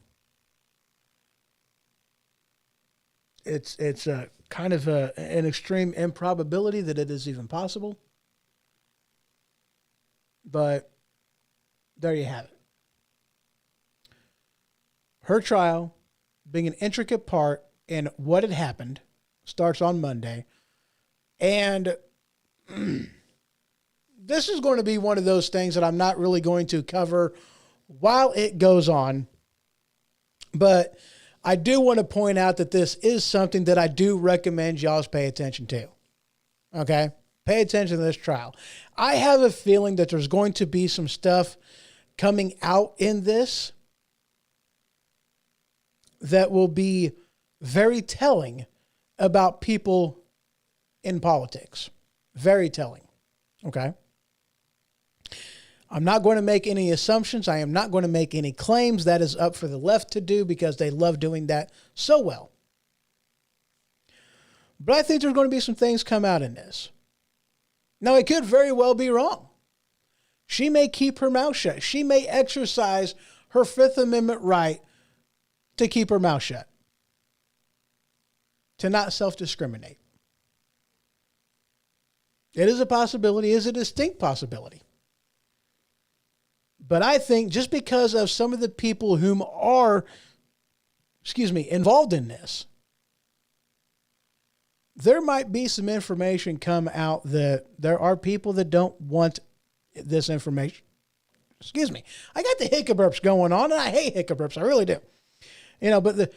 It's a kind of an extreme improbability that it is even possible. But there you have it. Her trial, being an intricate part in what had happened, starts on Monday. And this is going to be one of those things that I'm not really going to cover while it goes on. But I do want to point out that this is something that I do recommend y'all pay attention to. Okay? Pay attention to this trial. I have a feeling that there's going to be some stuff coming out in this that will be very telling about people in politics. Very telling. Okay? I'm not going to make any assumptions. I am not going to make any claims. That is up for the left to do because they love doing that so well. But I think there's going to be some things come out in this. Now, it could very well be wrong. She may keep her mouth shut. She may exercise her Fifth Amendment right to keep her mouth shut, to not self-discriminate. It is a possibility, it is a distinct possibility. But I think just because of some of the people whom are, involved in this, there might be some information come out that there are people that don't want this information. I got the hiccups going on, and I hate hiccups. I really do. But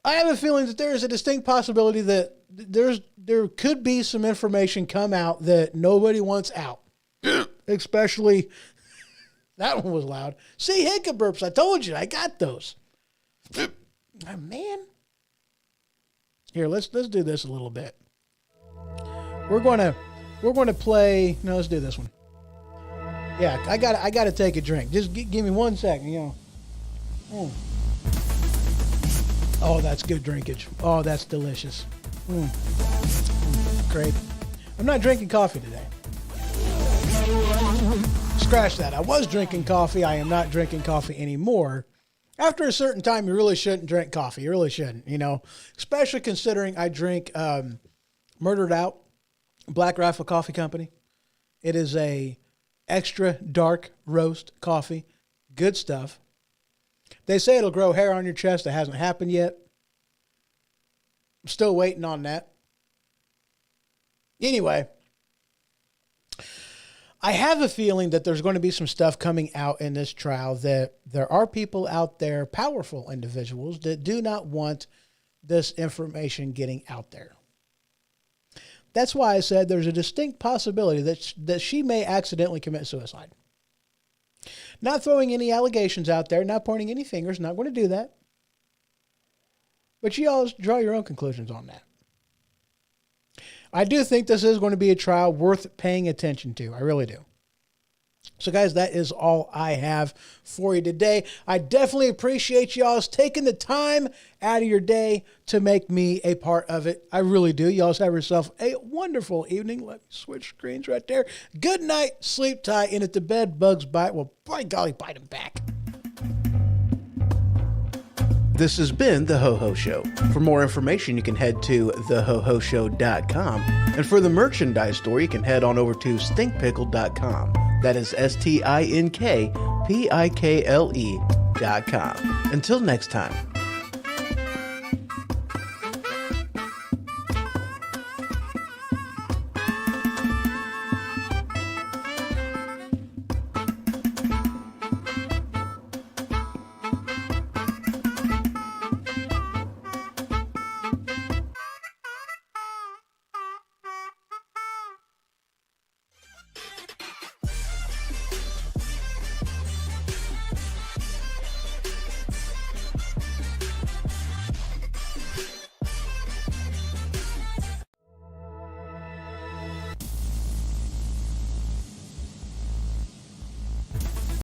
I have a feeling that there is a distinct possibility that there could be some information come out that nobody wants out. Especially, that one was loud. See, hiccups. I told you, I got those. Oh, man. Here, let's do this a little bit. We're going to play. No, let's do this one. Yeah, I got to take a drink. Just give me 1 second, Oh, that's good drinkage. Oh, that's delicious. Great. I'm not drinking coffee today. Scratch that. I was drinking coffee. I am not drinking coffee anymore. After a certain time, you really shouldn't drink coffee. You really shouldn't, especially considering I drink Murdered Out, Black Rifle Coffee Company. It is a extra dark roast coffee. Good stuff. They say it'll grow hair on your chest. It hasn't happened yet. I'm still waiting on that. Anyway, I have a feeling that there's going to be some stuff coming out in this trial that there are people out there, powerful individuals, that do not want this information getting out there. That's why I said there's a distinct possibility that she may accidentally commit suicide. Not throwing any allegations out there, not pointing any fingers, not going to do that. But you all draw your own conclusions on that. I do think this is going to be a trial worth paying attention to. I really do. So, guys, that is all I have for you today. I definitely appreciate y'all taking the time out of your day to make me a part of it. I really do. Y'all have yourself a wonderful evening. Let me switch screens right there. Good night. Sleep tight. And if the bed bugs bite, well, by golly, bite them back. This has been The Ho-Ho Show. For more information, you can head to thehohoshow.com. And for the merchandise store, you can head on over to stinkpickle.com. That is stinkpickle.com. Until next time.